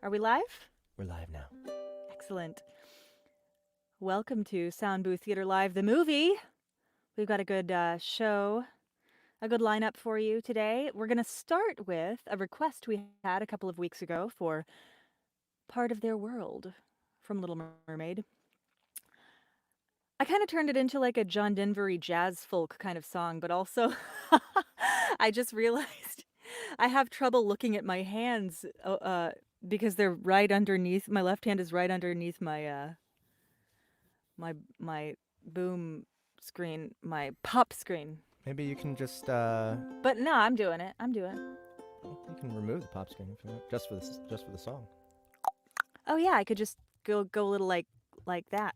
Are we live? We're live now. Excellent. Welcome to Sound Booth Theater Live, the movie. We've got a good show, a good lineup for you today. We're going to start with a request we had a couple of weeks ago for Part of Their World from Little Mermaid. I kind of turned it into like a John Denver-y jazz folk kind of song, but also I just realized I have trouble looking at my hands because they're right underneath. My left hand is right underneath my boom screen, my pop screen. Maybe you can just But no, I'm doing it. I'm doing it. you can remove the pop screen if you want, just for the song. Oh yeah, I could just go a little like that.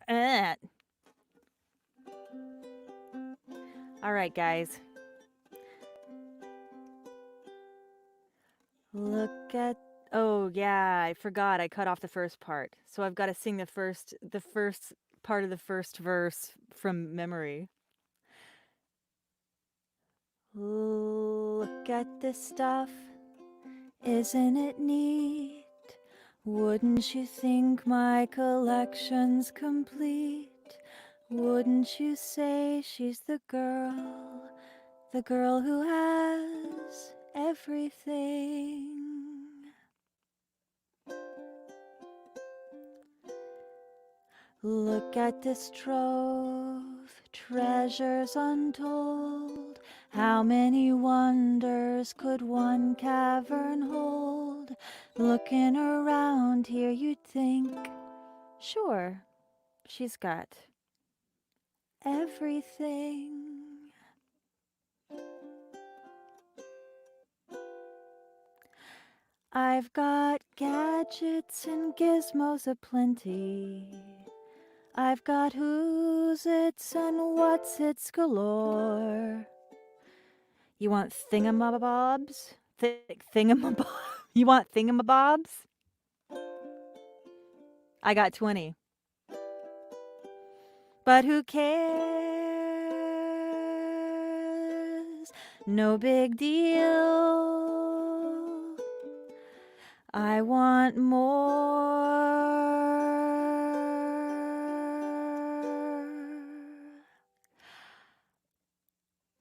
All right, guys. Look at Oh yeah, I forgot. I cut off the first part. So I've got to sing the first part of the first verse from memory. Look at this stuff. Isn't it neat? Wouldn't you think my collection's complete? Wouldn't you say she's the girl who has everything? Look at this trove, treasures untold. How many wonders could one cavern hold? Looking around here, you'd think, sure, she's got everything. I've got gadgets and gizmos aplenty. I've got who's its and what's its galore. You want thingamabobs? Thingamabobs? You want thingamabobs? I got 20. But who cares? No big deal. I want more.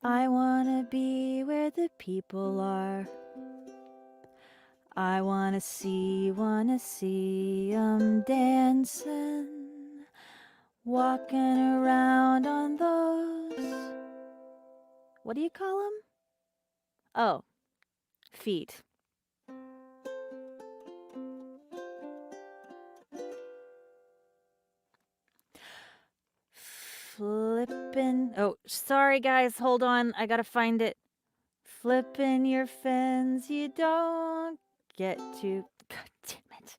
I wanna be where the people are. I wanna see 'em dancing, walking around on those, what do you call 'em? Oh, feet. Flippin', oh, sorry guys, hold on, I gotta find it. Flippin' your fins, you don't get to, god damn it.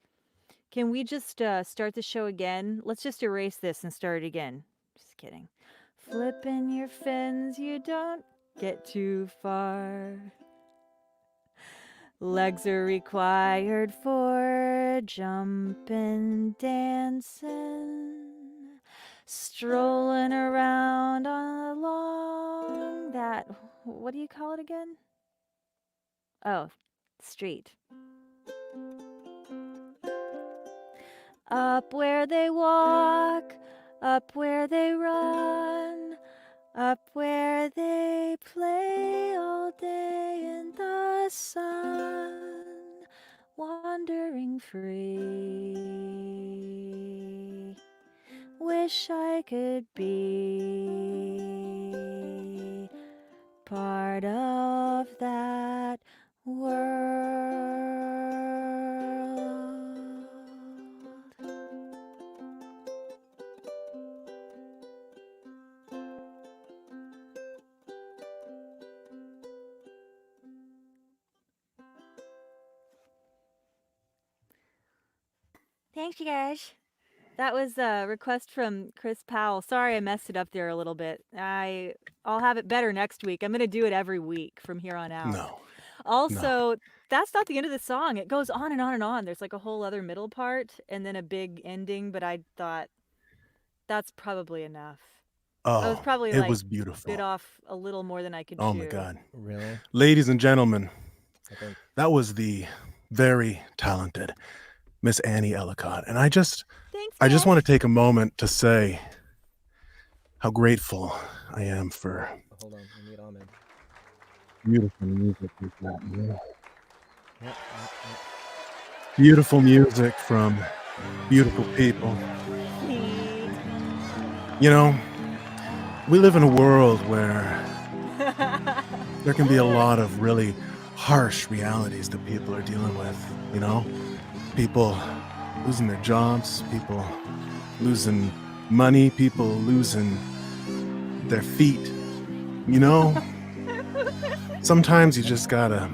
Can we just start the show again? Let's just erase this and start it again. Just kidding. Flippin' your fins, you don't get too far. Legs are required for jumping, dancing, strolling around along that, what do you call it again? Oh, street. Up where they walk, up where they run, up where they play all day in the sun, wandering free. Wish I could be part of that world. Thanks, you guys. That was a request from Chris Powell. Sorry I messed it up there a little bit. I'll have it better next week. I'm going to do it every week from here on out. No. Also, that's not the end of the song. It goes on and on and on. There's like a whole other middle part and then a big ending, but I thought that's probably enough. I was Oh, probably it like was beautiful. bit off a little more than I could chew. Oh my God. Really? Ladies and gentlemen, I think that was the very talented Miss Annie Ellicott. And I just Thanks, want to take a moment to say how grateful I am for Hold on, we need Ahmed. beautiful music we've got here. Beautiful music from beautiful people. You know, we live in a world where there can be a lot of really harsh realities that people are dealing with, you know? People losing their jobs, people losing money, people losing their feet, you know? Sometimes you just gotta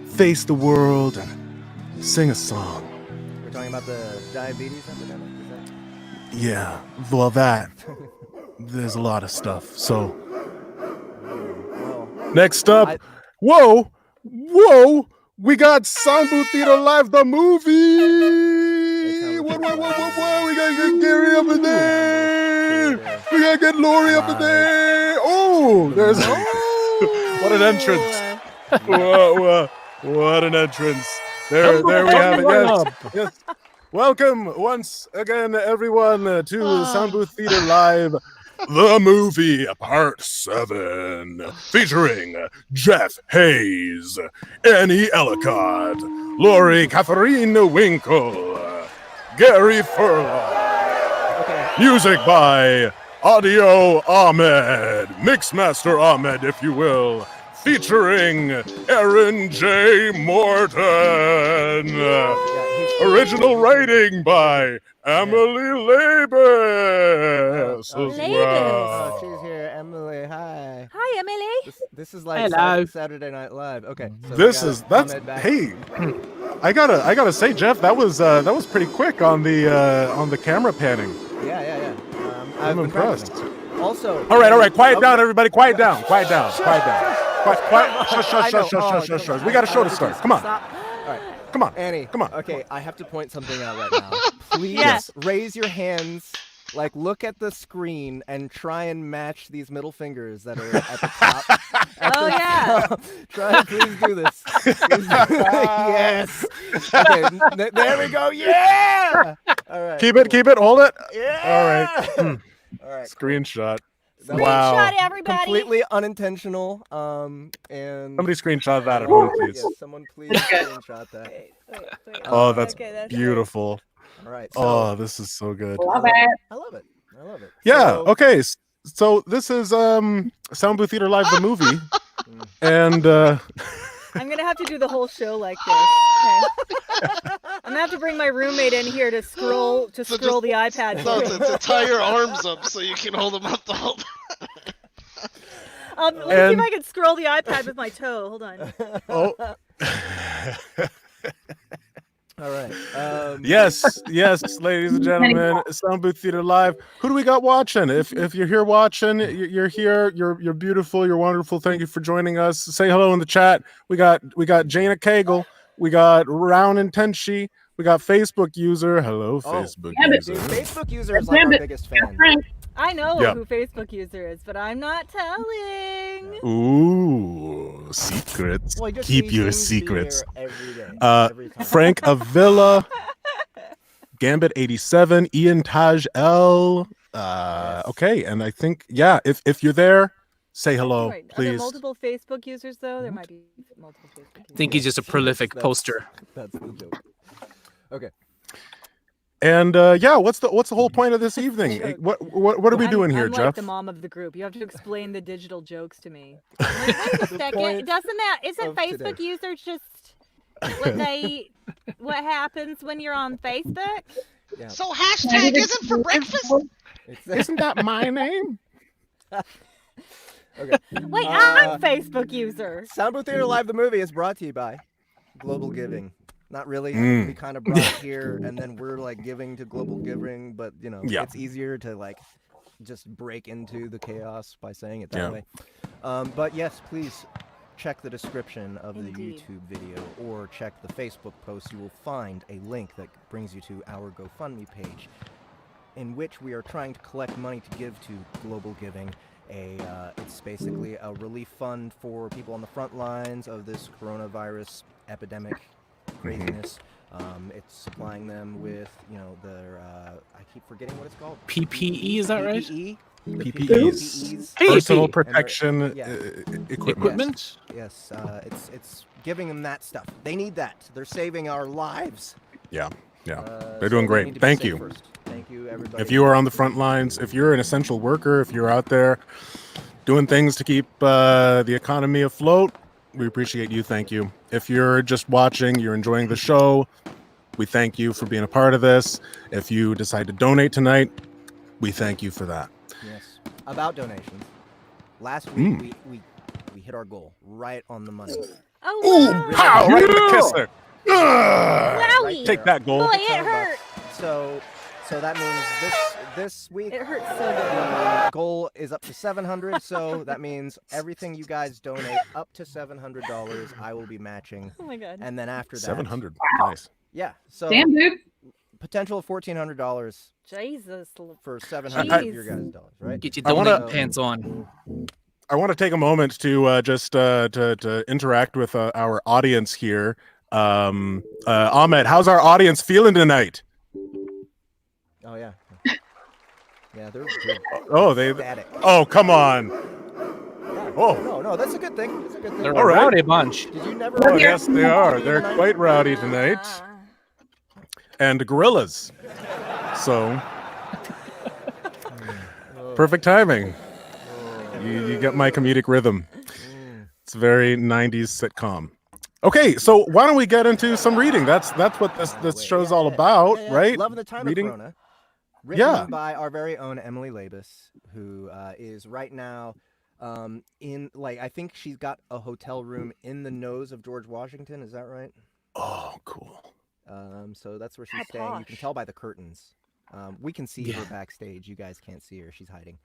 face the world and sing a song. We're talking about the diabetes epidemic, is that? Yeah, well, there's a lot of stuff. So, Well, next up, whoa, we got Sound Booth Theater Live, the movie. What? We gotta get Gary up in there. We gotta get Laurie up in there. Oh, there's what an entrance. Whoa, what an entrance. There we have it. Yes. Welcome once again, everyone, to Sound Booth Theater Live, the movie, Part 7, featuring Jeff Hayes, Annie Ellicott, Laurie Catherine Winkle, Gary Furlong. Music by Audio Ahmed, Mixmaster Ahmed, if you will, featuring Aaron J. Morton. Original writing by Emily Labus as well. She's here, Emily. Hi. Hi, Emily. This is like Saturday Night Live. Okay. So Hey, I gotta say, Jeff, that was pretty quick on the camera panning. Yeah. I'm impressed. Also, all right, quiet down, everybody. Quiet down. Quiet. Shush. We got a show to start. Come on. All right. Come on, Annie. Come on. Okay, I have to point something out right now. Please raise your hands. Like, look at the screen and try and match these middle fingers that are at the top. Try, please do this. Yes. Okay, there we go. Yeah. All right. Keep it. Hold it. Yeah. All right. Screenshot. Wow. Screenshot, everybody. Completely unintentional. And somebody screenshot that at home, please. Yes, someone please screenshot that. Wait. Oh, that's beautiful. All right. So, this is so good. I love it. Yeah. Okay. So this is Sound Booth Theater Live, the movie, and I'm gonna have to do the whole show like this. Okay. I'm gonna have to bring my roommate in here to scroll the iPad. So to tie your arms up so you can hold them up the whole time. Let me see if I can scroll the iPad with my toe. Hold on. Oh. All right. Yes, ladies and gentlemen, Sound Booth Theater Live. Who do we got watching? If you're here watching, you're here. You're beautiful. You're wonderful. Thank you for joining us. Say hello in the chat. We got Jana Cagle. We got Round and Tenshi. We got Facebook user. Hello, Facebook user. Facebook user is like our biggest fan. I know who Facebook user is, but I'm not telling. Ooh, secrets. Well, keep your secrets. Every day, Frank Avila, Gambit 87, Ian Taj L. Okay, and I think if you're there, say hello, please. Are there multiple Facebook users though? There might be multiple Facebook users. I think he's just a prolific poster. That's the joke. Okay. And what's the whole point of this evening? What are we doing here, I'm Jeff? like the mom of the group. You have to explain the digital jokes to me. Wait a second. Isn't Facebook users just what happens when you're on Facebook? Yeah. So hashtag isn't for breakfast? Isn't that my name? Okay. Wait, I'm Facebook user. Sound Booth Theater Live, the movie, is brought to you by Global Giving. Not really. We kind of brought it here, and then we're like giving to Global Giving, but it's easier to like just break into the chaos by saying it that way. But yes, please check the description of the YouTube video or check the Facebook post. You will find a link that brings you to our GoFundMe page, in which we are trying to collect money to give to Global Giving. It's basically a relief fund for people on the front lines of this coronavirus epidemic craziness. It's supplying them with, their, I keep forgetting what it's called. PPE, is that right? PPE? PPEs. Personal protection Equipment? Yes, it's giving them that stuff. They need that. They're saving our lives. Yeah. They're doing great. Thank you. First. Thank you, everybody. If you are on the front lines, if you're an essential worker, if you're out there doing things to keep the economy afloat, we appreciate you. Thank you. If you're just watching, you're enjoying the show, we thank you for being a part of this. If you decide to donate tonight, we thank you for that. Yes. About donations. Last week, we hit our goal right on the money. Oh, wow. Pow! Right in the kisser. Wowie. Take that goal. Boy, it hurt. So that means this week It hurts so the goal is up to $700. So that means everything you guys donate up to $700, I will be matching. Oh my god. And then after that, $700. Nice. Yeah. So damn, dude. potential of $1,400 Jesus. for $700 of your guys' dollars, right? Get your I wanna- donate pants on. I want to take a moment to just to interact with our audience here. Ahmed, how's our audience feeling tonight? Oh yeah. Yeah, they're ecstatic. Oh, come on. Oh no, that's a good thing. That's a good thing. They're All a right. rowdy bunch. Did you never? Oh, yes, they are. They're quite rowdy tonight. And gorillas. So, perfect timing. You get my comedic rhythm. It's very 90s sitcom. Okay, so why don't we get into some reading? That's what this show's all about, right? Love of the Time Reading. of Corona. Written by our very own Emily Labus, who is right now in, like, I think she's got a hotel room in the nose of George Washington. Is that right? Oh, cool. So that's where she's How staying. You posh. can tell by the curtains. We can see her backstage. You guys can't see her. She's hiding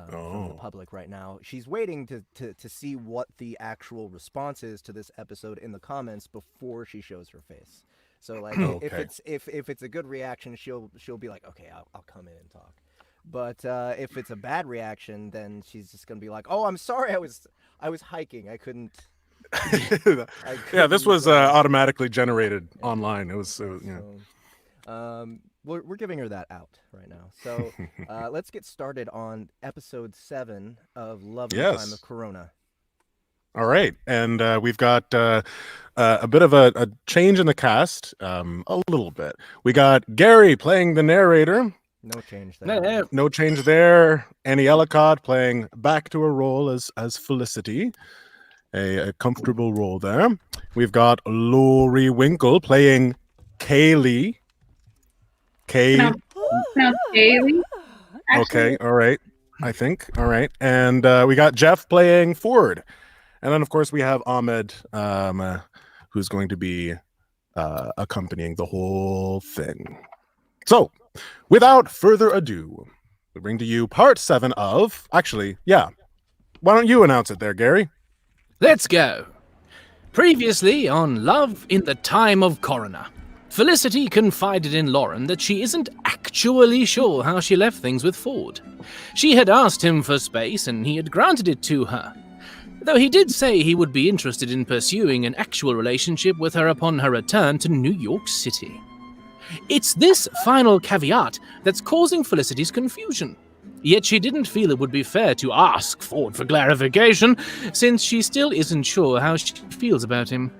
from the public right now. She's waiting to see what the actual response is to this episode in the comments before she shows her face. So like if it's a good reaction, she'll be like, okay, I'll come in and talk. But if it's a bad reaction, then she's just gonna be like, oh, I'm sorry, I was hiking, I couldn't. Yeah, this was automatically generated online. It was We're giving her that out right now. So let's get started on episode 7 of Love of the Time of Corona. All right, and we've got a bit of a change in the cast, a little bit. We got Gary playing the narrator. No change there. No change there. Annie Ellicott playing back to a role as Felicity, a comfortable role there. We've got Laurie Winkle playing Kaylee. Pronounced Kaylee. Okay, all right. I think. All right. And we got Jeff playing Ford. And then, of course, we have Ahmed, who's going to be accompanying the whole thing. So, without further ado, we bring to you part 7 of... Actually, yeah. Why don't you announce it there, Gary? Let's go. Previously on Love in the Time of Corona, Felicity confided in Lauren that she isn't actually sure how she left things with Ford. She had asked him for space and he had granted it to her, though he did say he would be interested in pursuing an actual relationship with her upon her return to New York City. It's this final caveat that's causing Felicity's confusion. Yet she didn't feel it would be fair to ask Ford for clarification, since she still isn't sure how she feels about him.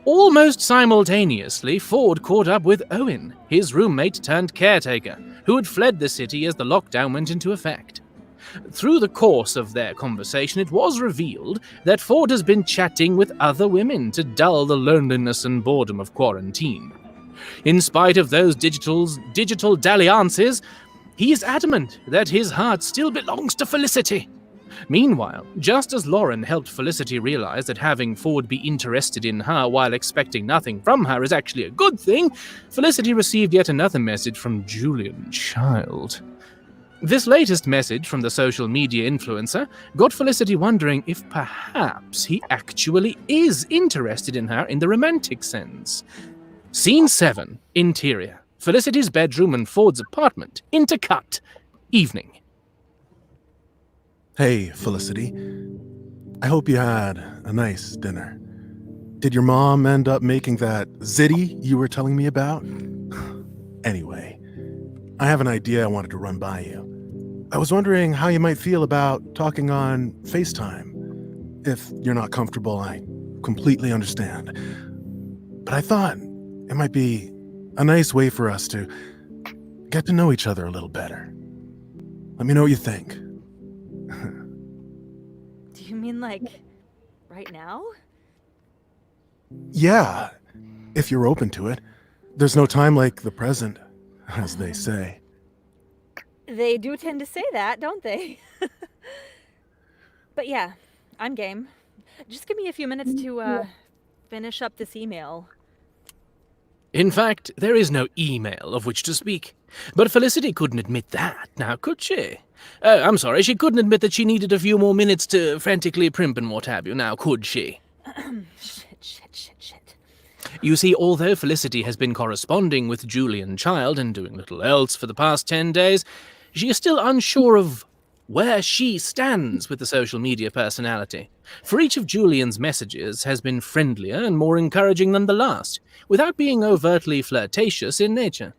Almost simultaneously, Ford caught up with Owen, his roommate turned caretaker, who had fled the city as the lockdown went into effect. Through the course of their conversation, it was revealed that Ford has been chatting with other women to dull the loneliness and boredom of quarantine. In spite of those digital dalliances, he is adamant that his heart still belongs to Felicity. Meanwhile, just as Lauren helped Felicity realize that having Ford be interested in her while expecting nothing from her is actually a good thing, Felicity received yet another message from Julian Child. This latest message from the social media influencer got Felicity wondering if perhaps he actually is interested in her in the romantic sense. Scene 7, interior. Felicity's bedroom and Ford's apartment. Intercut. Evening. Hey, Felicity. I hope you had a nice dinner. Did your mom end up making that ziti you were telling me about? Anyway, I have an idea I wanted to run by you. I was wondering how you might feel about talking on FaceTime. If you're not comfortable, I completely understand. But I thought it might be a nice way for us to get to know each other a little better. Let me know what you think. Do you mean like right now? Yeah, if you're open to it. There's no time like the present, as they say. They do tend to say that, don't they? But yeah, I'm game. Just give me a few minutes to finish up this email. In fact, there is no email of which to speak. But Felicity couldn't admit that, now could she? I'm sorry, she couldn't admit that she needed a few more minutes to frantically primp and what have you, now could she? Shit. You see, although Felicity has been corresponding with Julian Child and doing little else for the past 10 days, she is still unsure of where she stands with the social media personality. For each of Julian's messages has been friendlier and more encouraging than the last, without being overtly flirtatious in nature.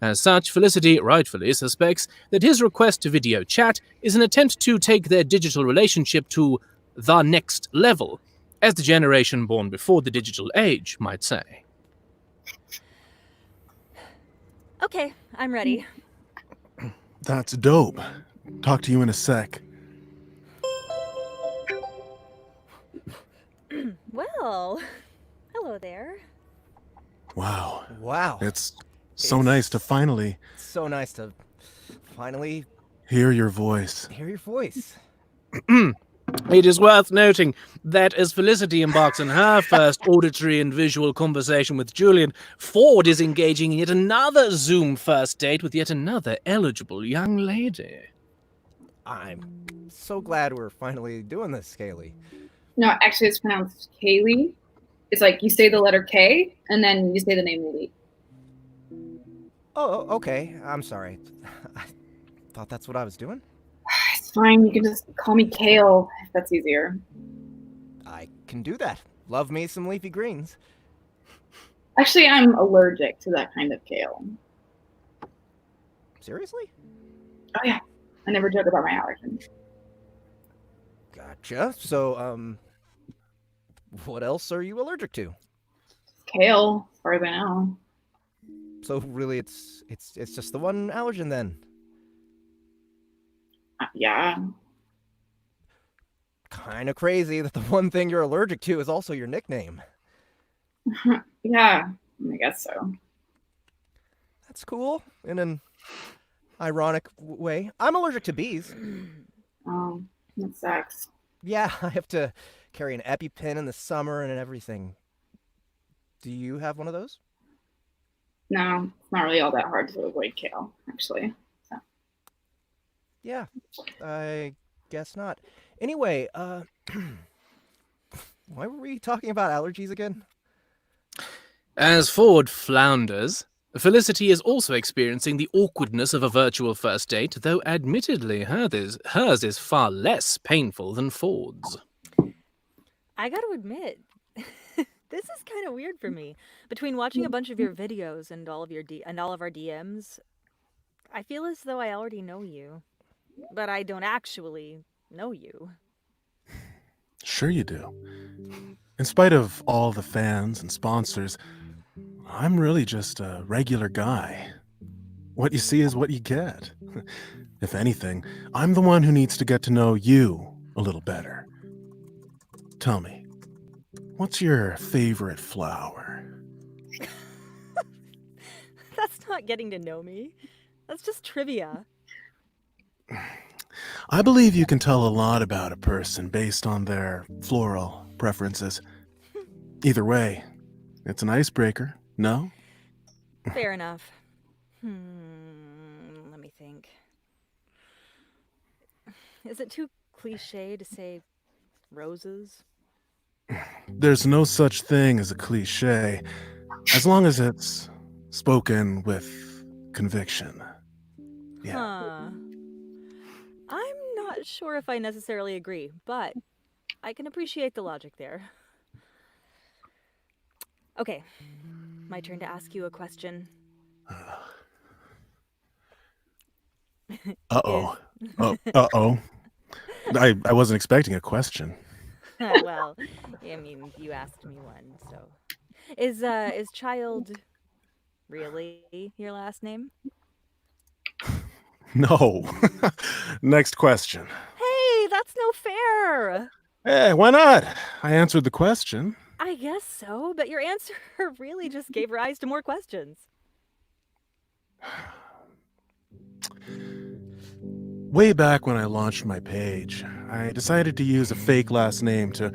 As such, Felicity rightfully suspects that his request to video chat is an attempt to take their digital relationship to the next level, as the generation born before the digital age might say. Okay, I'm ready. That's dope. Talk to you in a sec. Well, hello there. Wow. Wow. It's so nice to finally So nice to finally hear your voice. hear your voice. It is worth noting that as Felicity embarks on her first auditory and visual conversation with Julian, Ford is engaging in yet another Zoom first date with yet another eligible young lady. I'm so glad we're finally doing this, Kaylee. No, actually, it's pronounced Kaylee. It's like you say the letter K and then you say the name Lee. Oh, okay. I'm sorry. I thought that's what I was doing. It's fine. You can just call me Kale if that's easier. I can do that. Love me some leafy greens. Actually, I'm allergic to that kind of kale. Seriously? Oh yeah, I never joke about my allergens. Gotcha. So, what else are you allergic to? Kale, as far as I know. So really, it's just the one allergen then. Yeah. Kind of crazy that the one thing you're allergic to is also your nickname. Yeah, I guess so. That's cool in an ironic way. I'm allergic to bees. Oh, that sucks. Yeah, I have to carry an EpiPen in the summer and everything. Do you have one of those? No, it's not really all that hard to avoid kale, actually. So. Yeah, I guess not. Anyway, why were we talking about allergies again? As Ford flounders, Felicity is also experiencing the awkwardness of a virtual first date, though admittedly hers is far less painful than Ford's. I gotta admit, this is kind of weird for me. Between watching a bunch of your videos and all of our DMs, I feel as though I already know you, but I don't actually know you. Sure you do. In spite of all the fans and sponsors, I'm really just a regular guy. What you see is what you get. If anything, I'm the one who needs to get to know you a little better. Tell me, what's your favorite flower? That's not getting to know me. That's just trivia. I believe you can tell a lot about a person based on their floral preferences. Either way, it's an icebreaker, no? Fair enough. Let me think. Is it too cliche to say roses? There's no such thing as a cliche, as long as it's spoken with conviction. Yeah. Huh. I'm not sure if I necessarily agree, but I can appreciate the logic there. Okay, my turn to ask you a question. Uh-oh. Uh-oh. I wasn't expecting a question. Well, I mean, you asked me one, so. Is Child really your last name? No. Next question. Hey, that's no fair! Hey, why not? I answered the question. I guess so, but your answer really just gave rise to more questions. Way back when I launched my page, I decided to use a fake last name to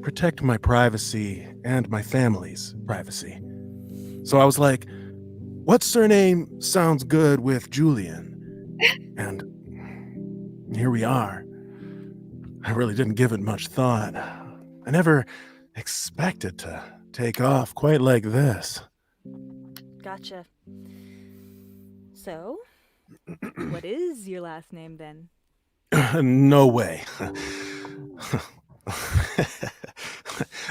protect my privacy and my family's privacy. So I was like, what surname sounds good with Julian? And here we are. I really didn't give it much thought. I never expected to take off quite like this. Gotcha. So, what is your last name then? No way.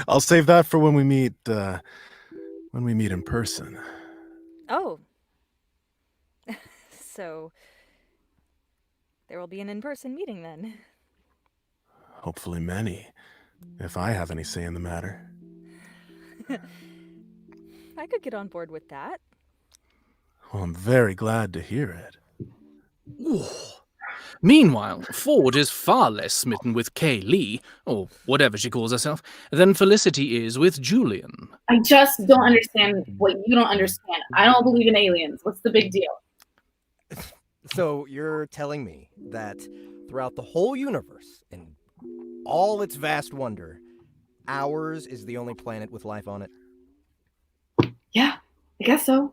I'll save that for when we meet in person. Oh. So, there will be an in-person meeting then. Hopefully many, if I have any say in the matter. I could get on board with that. Well, I'm very glad to hear it. Ooh. Meanwhile, Ford is far less smitten with Kay Lee, or whatever she calls herself, than Felicity is with Julian. I just don't understand what you don't understand. I don't believe in aliens. What's the big deal? So you're telling me that throughout the whole universe, in all its vast wonder, ours is the only planet with life on it? Yeah, I guess so.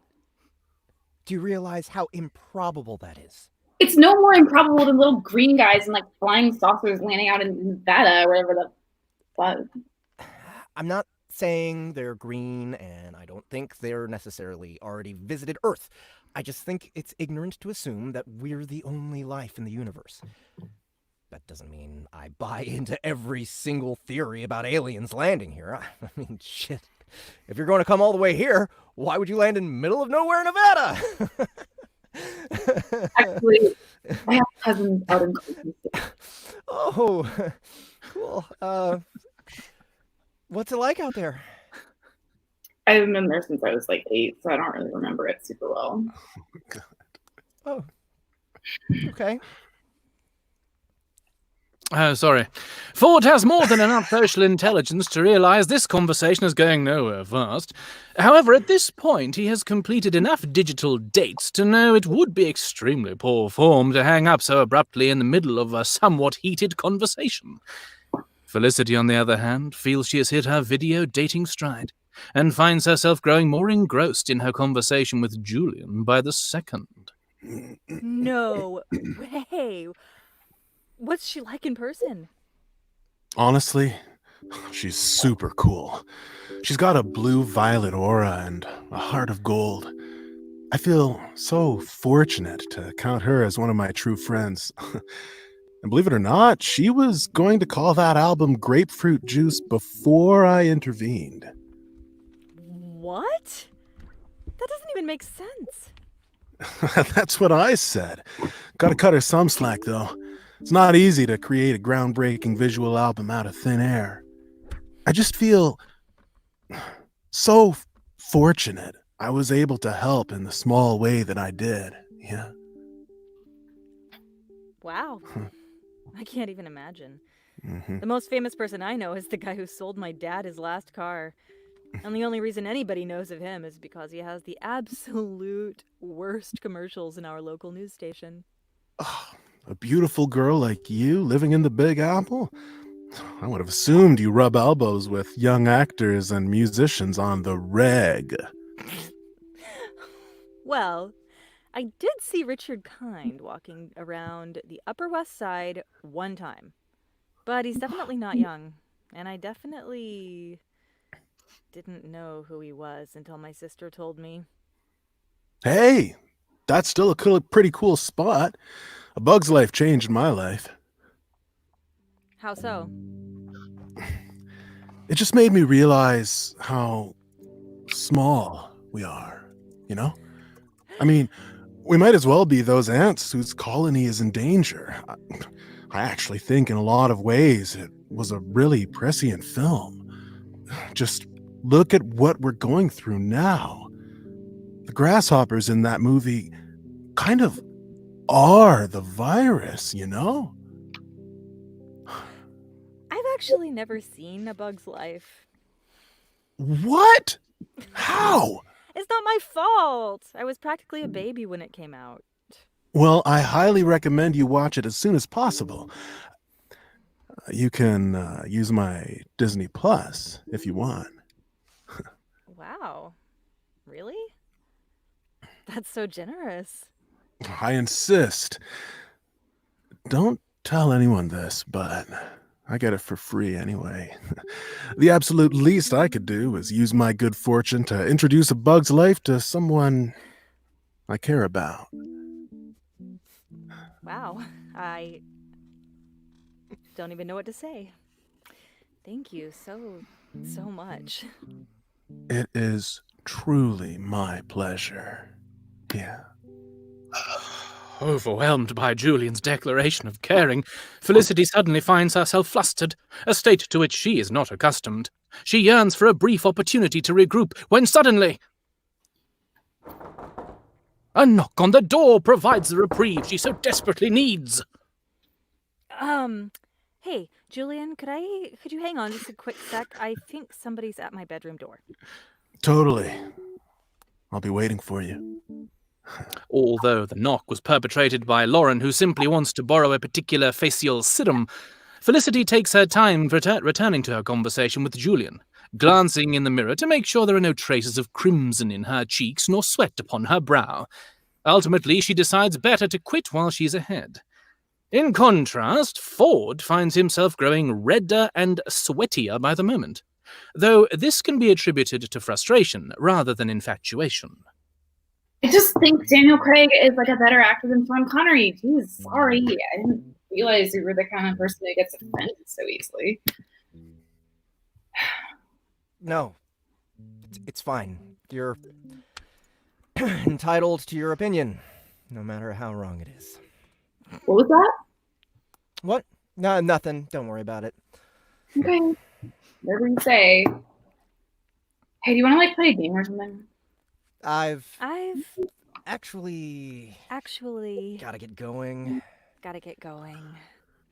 Do you realize how improbable that is? It's no more improbable than little green guys and like flying saucers landing out in Nevada or whatever the fuck. I'm not saying they're green, and I don't think they're necessarily already visited Earth. I just think it's ignorant to assume that we're the only life in the universe. That doesn't mean I buy into every single theory about aliens landing here. I mean, shit. If you're going to come all the way here, why would you land in the middle of nowhere, Nevada? Actually, I have cousins out in Cleveland. Oh, cool. What's it like out there? I haven't been there since I was like 8, so I don't really remember it super well. Oh, okay. Oh, sorry. Ford has more than enough social intelligence to realize this conversation is going nowhere fast. However, at this point, he has completed enough digital dates to know it would be extremely poor form to hang up so abruptly in the middle of a somewhat heated conversation. Felicity, on the other hand, feels she has hit her video dating stride and finds herself growing more engrossed in her conversation with Julian by the second. No way. What's she like in person? Honestly, she's super cool. She's got a blue-violet aura and a heart of gold. I feel so fortunate to count her as one of my true friends. And believe it or not, she was going to call that album Grapefruit Juice before I intervened. What? That doesn't even make sense. That's what I said. Gotta cut her some slack, though. It's not easy to create a groundbreaking visual album out of thin air. I just feel so fortunate I was able to help in the small way that I did. Yeah. Wow. I can't even imagine. Mm-hmm. The most famous person I know is the guy who sold my dad his last car. And the only reason anybody knows of him is because he has the absolute worst commercials in our local news station. Oh, a beautiful girl like you living in the Big Apple? I would have assumed you rub elbows with young actors and musicians on the reg. Well, I did see Richard Kind walking around the Upper West Side one time. But he's definitely not young. And I definitely didn't know who he was until my sister told me. Hey, that's still a pretty cool spot. A Bug's Life changed my life. How so? It just made me realize how small we are, you know? I mean, we might as well be those ants whose colony is in danger. I actually think in a lot of ways it was a really prescient film. Just look at what we're going through now. The grasshoppers in that movie kind of are the virus, you know? I've actually never seen A Bug's Life. What? How? It's not my fault. I was practically a baby when it came out. Well, I highly recommend you watch it as soon as possible. You can use my Disney Plus if you want. Wow. Really? That's so generous. I insist. Don't tell anyone this, but I get it for free anyway. The absolute least I could do is use my good fortune to introduce A Bug's Life to someone I care about. Wow. I don't even know what to say. Thank you so much. It is truly my pleasure. Yeah. Overwhelmed by Julian's declaration of caring, Felicity suddenly finds herself flustered, a state to which she is not accustomed. She yearns for a brief opportunity to regroup, when suddenly a knock on the door provides the reprieve she so desperately needs. Hey, Julian, could you hang on just a quick sec? I think somebody's at my bedroom door. Totally. I'll be waiting for you. Although the knock was perpetrated by Lauren, who simply wants to borrow a particular facial serum, Felicity takes her time returning to her conversation with Julian, glancing in the mirror to make sure there are no traces of crimson in her cheeks nor sweat upon her brow. Ultimately, she decides better to quit while she's ahead. In contrast, Ford finds himself growing redder and sweatier by the moment, though this can be attributed to frustration rather than infatuation. I just think Daniel Craig is like a better actor than Sean Connery. Jeez, sorry. I didn't realize you were the kind of person that gets offended so easily. No, it's fine. You're entitled to your opinion, no matter how wrong it is. What was that? What? No, nothing. Don't worry about it. Okay. Whatever you say. Hey, do you want to like play a game or something? I've actually gotta get going.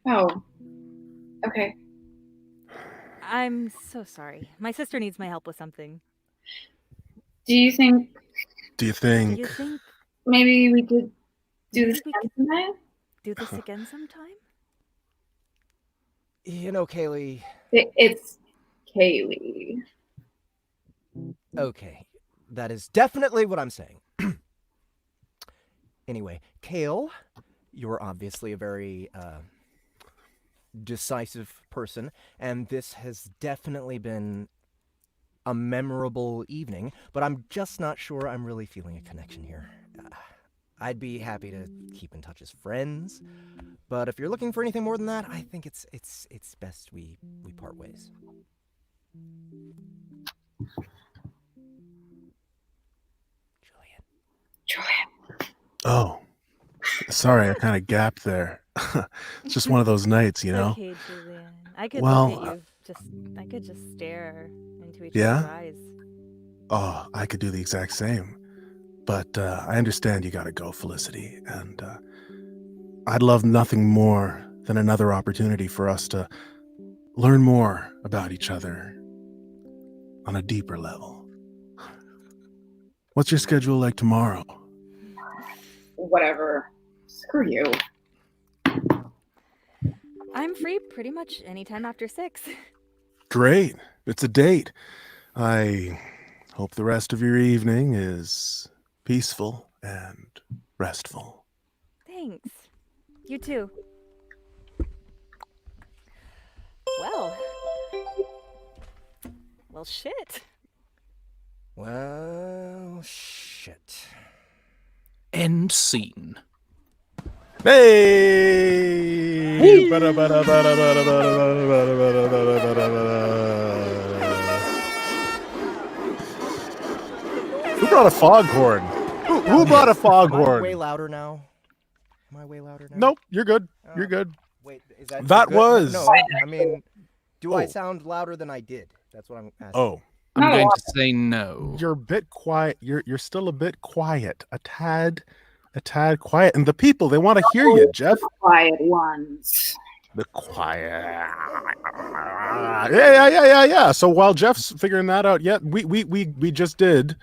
Oh. Okay. I'm so sorry. My sister needs my help with something. Do you think maybe we could do this again sometime? Do this again sometime? You know, Kaylee. It's Kaylee. Okay. That is definitely what I'm saying. Anyway, Kale, you're obviously a very decisive person, and this has definitely been a memorable evening, but I'm just not sure I'm really feeling a connection here. I'd be happy to keep in touch as friends, but if you're looking for anything more than that, I think it's best we part ways. Julian. Oh, sorry, I kind of gapped there. It's just one of those nights, you know? Okay, Julian. I could look at you. I could just stare into each other's eyes. Oh, I could do the exact same. But I understand you gotta go, Felicity, and I'd love nothing more than another opportunity for us to learn more about each other on a deeper level. What's your schedule like tomorrow? Whatever. Screw you. I'm free pretty much anytime after 6. Great. It's a date. I hope the rest of your evening is peaceful and restful. Thanks. You too. Well, shit. Well, shit. End scene. Hey! brought a foghorn? Who brought a foghorn? Am I way louder now? Nope, you're good. You're good. Wait, is that That good? was- No, I mean, do I sound louder than I did? That's what I'm asking. Oh, I'm No. going to say no. you're a bit quiet. You're still a bit quiet. A tad quiet. And the people, they want to hear you, Jeff. Quiet ones. The quiet. Yeah. So while Jeff's figuring that out, we just did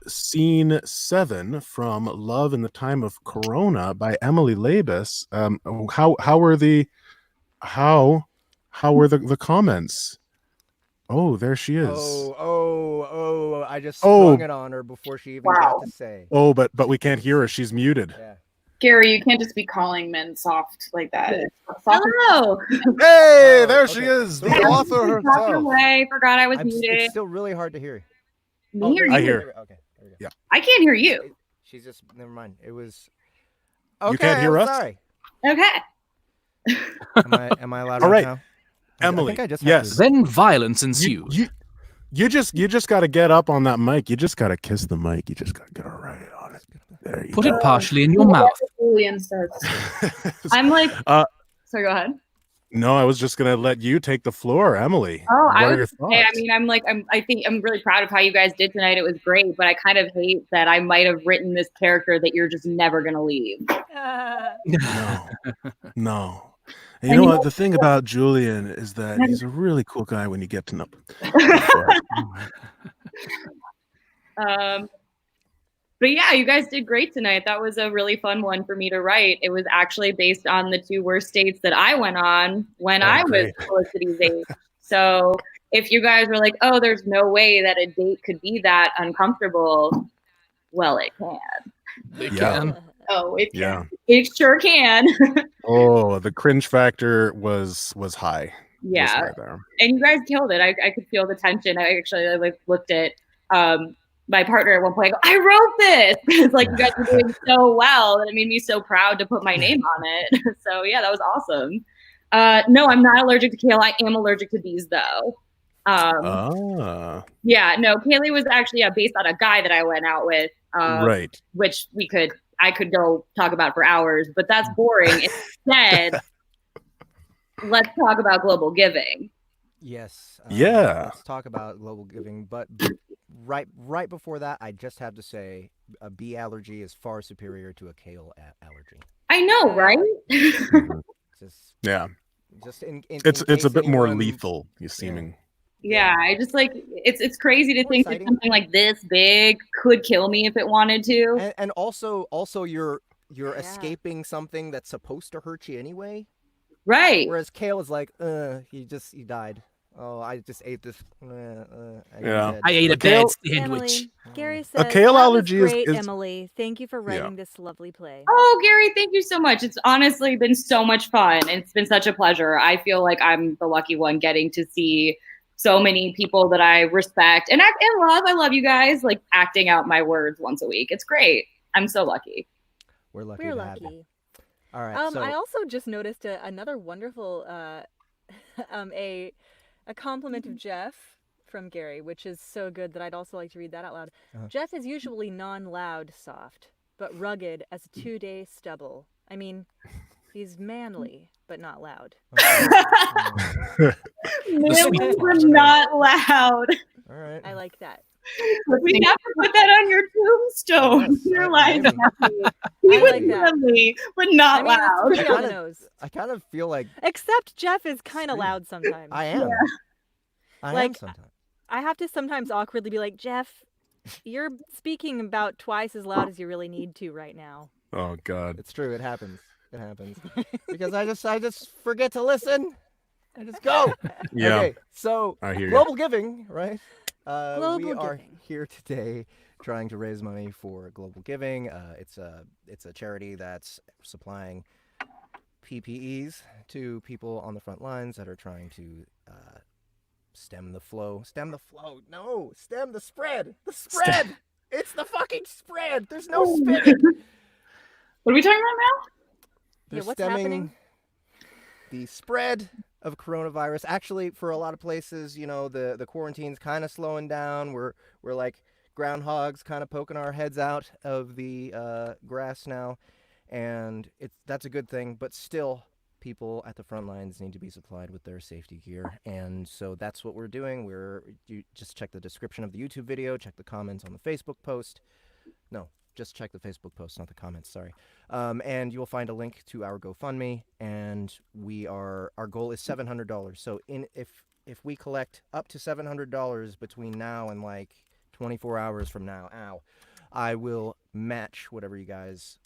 scene 7 from Love in the Time of Corona by Emily Labus. How were the comments? Oh, there she is. Oh, I just sprung it on her before she even got to say. Oh, but we can't hear her. She's muted. Yeah. Gary, you can't just be calling men soft like that. Hello. Hey, there she is, the author herself. I forgot I was muted. It's still really hard to hear. Me or I you? hear. Okay. There we go. Yeah. I can't hear you. She's just never mind. It was. Okay, You can't hear I'm us? Sorry. Okay. Am I allowed All right, now? Emily. I think I just Yes. Then violence ensued. You just got to get up on that mic. You just got to kiss the mic. You just got to get right on it. There you Put go. it partially in your mouth. Julian starts. I'm like. Sorry, go ahead. No, I was just gonna let you take the floor, Emily. Oh, What I are was your gonna say, thoughts? I think I'm really proud of how you guys did tonight. It was great, but I kind of hate that I might have written this character that you're just never gonna leave. No. And you know what? The thing about Julian is that he's a really cool guy when you get to know him. But yeah, you guys did great tonight. That was a really fun one for me to write. It was actually based on the 2 worst dates that I went on when I was Felicity's age. So if you guys were like, oh, there's no way that a date could be that uncomfortable, well, it can. It Yeah. can. Oh, it can. Yeah. It sure can. Oh, the cringe factor was high. Yeah. Right there. And you guys killed it. I could feel the tension. I actually looked at my partner at one point. I wrote this. It's like you guys were doing so well that it made me so proud to put my name on it. So yeah, that was awesome. No, I'm not allergic to kale. I am allergic to bees though. Yeah, no, Kaylee was actually based on a guy that I went out with. Right. Which I could go talk about for hours, but that's boring. Instead, let's talk about global giving. Yes. Yeah. Let's talk about global giving, but right before that, I just have to say a bee allergy is far superior to a kale allergy. I know, right? Just it's a bit more lethal. You seeming. Yeah, I just it's crazy to think that exciting. something like this big could kill me if it wanted to. And also you're escaping something that's supposed to hurt you anyway. Right. Whereas kale is like, he died. Oh, I just ate this. Yeah. I ate a kale- bad sandwich. Emily, Gary said, kale that allergy was is- great, Emily. Thank you for writing this lovely play. Oh, Gary, thank you so much. It's honestly been so much fun. It's been such a pleasure. I feel like I'm the lucky one getting to see so many people that I respect and love. I love you guys, like acting out my words once a week. It's great. I'm so lucky. We're lucky. We're to have you. lucky. All right. I also just noticed another wonderful a compliment of Jeff from Gary, which is so good that I'd also like to read that out loud. Jeff is usually non-loud soft, but rugged as a 2-day stubble. I mean, he's manly, but not loud. Manly but not loud. All right. I like that. We have to put that on your tombstone. Yes, Your I life. am. He I was like that. manly, but not I mean, it's loud. pretty on the nose. I kind of feel like Except Jeff is kind of loud sometimes. I am. I am Like, sometimes. I have to sometimes awkwardly be like, Jeff, you're speaking about twice as loud as you really need to right now. Oh God. It's true. It happens. It happens because I just forget to listen. I just go. Yeah. Okay. So I hear you. global giving, right? We Global are giving. here today trying to raise money for global giving. It's a charity that's supplying PPEs to people on the front lines that are trying to stem the flow. No, stem the spread. The spread. It's the fucking spread. There's no spinning. What are we talking about now? They're what's stemming happening? the spread of coronavirus. Actually, for a lot of places, the quarantine's kind of slowing down. We're like groundhogs kind of poking our heads out of the grass now, and that's a good thing. But still, people at the front lines need to be supplied with their safety gear, and so that's what we're doing. You just check the description of the YouTube video, check the comments on the Facebook post. No, just check the Facebook post, not the comments. Sorry, and you will find a link to our GoFundMe, and our goal is $700. So if we collect up to $700 between now and like 24 hours from now, I will match whatever you guys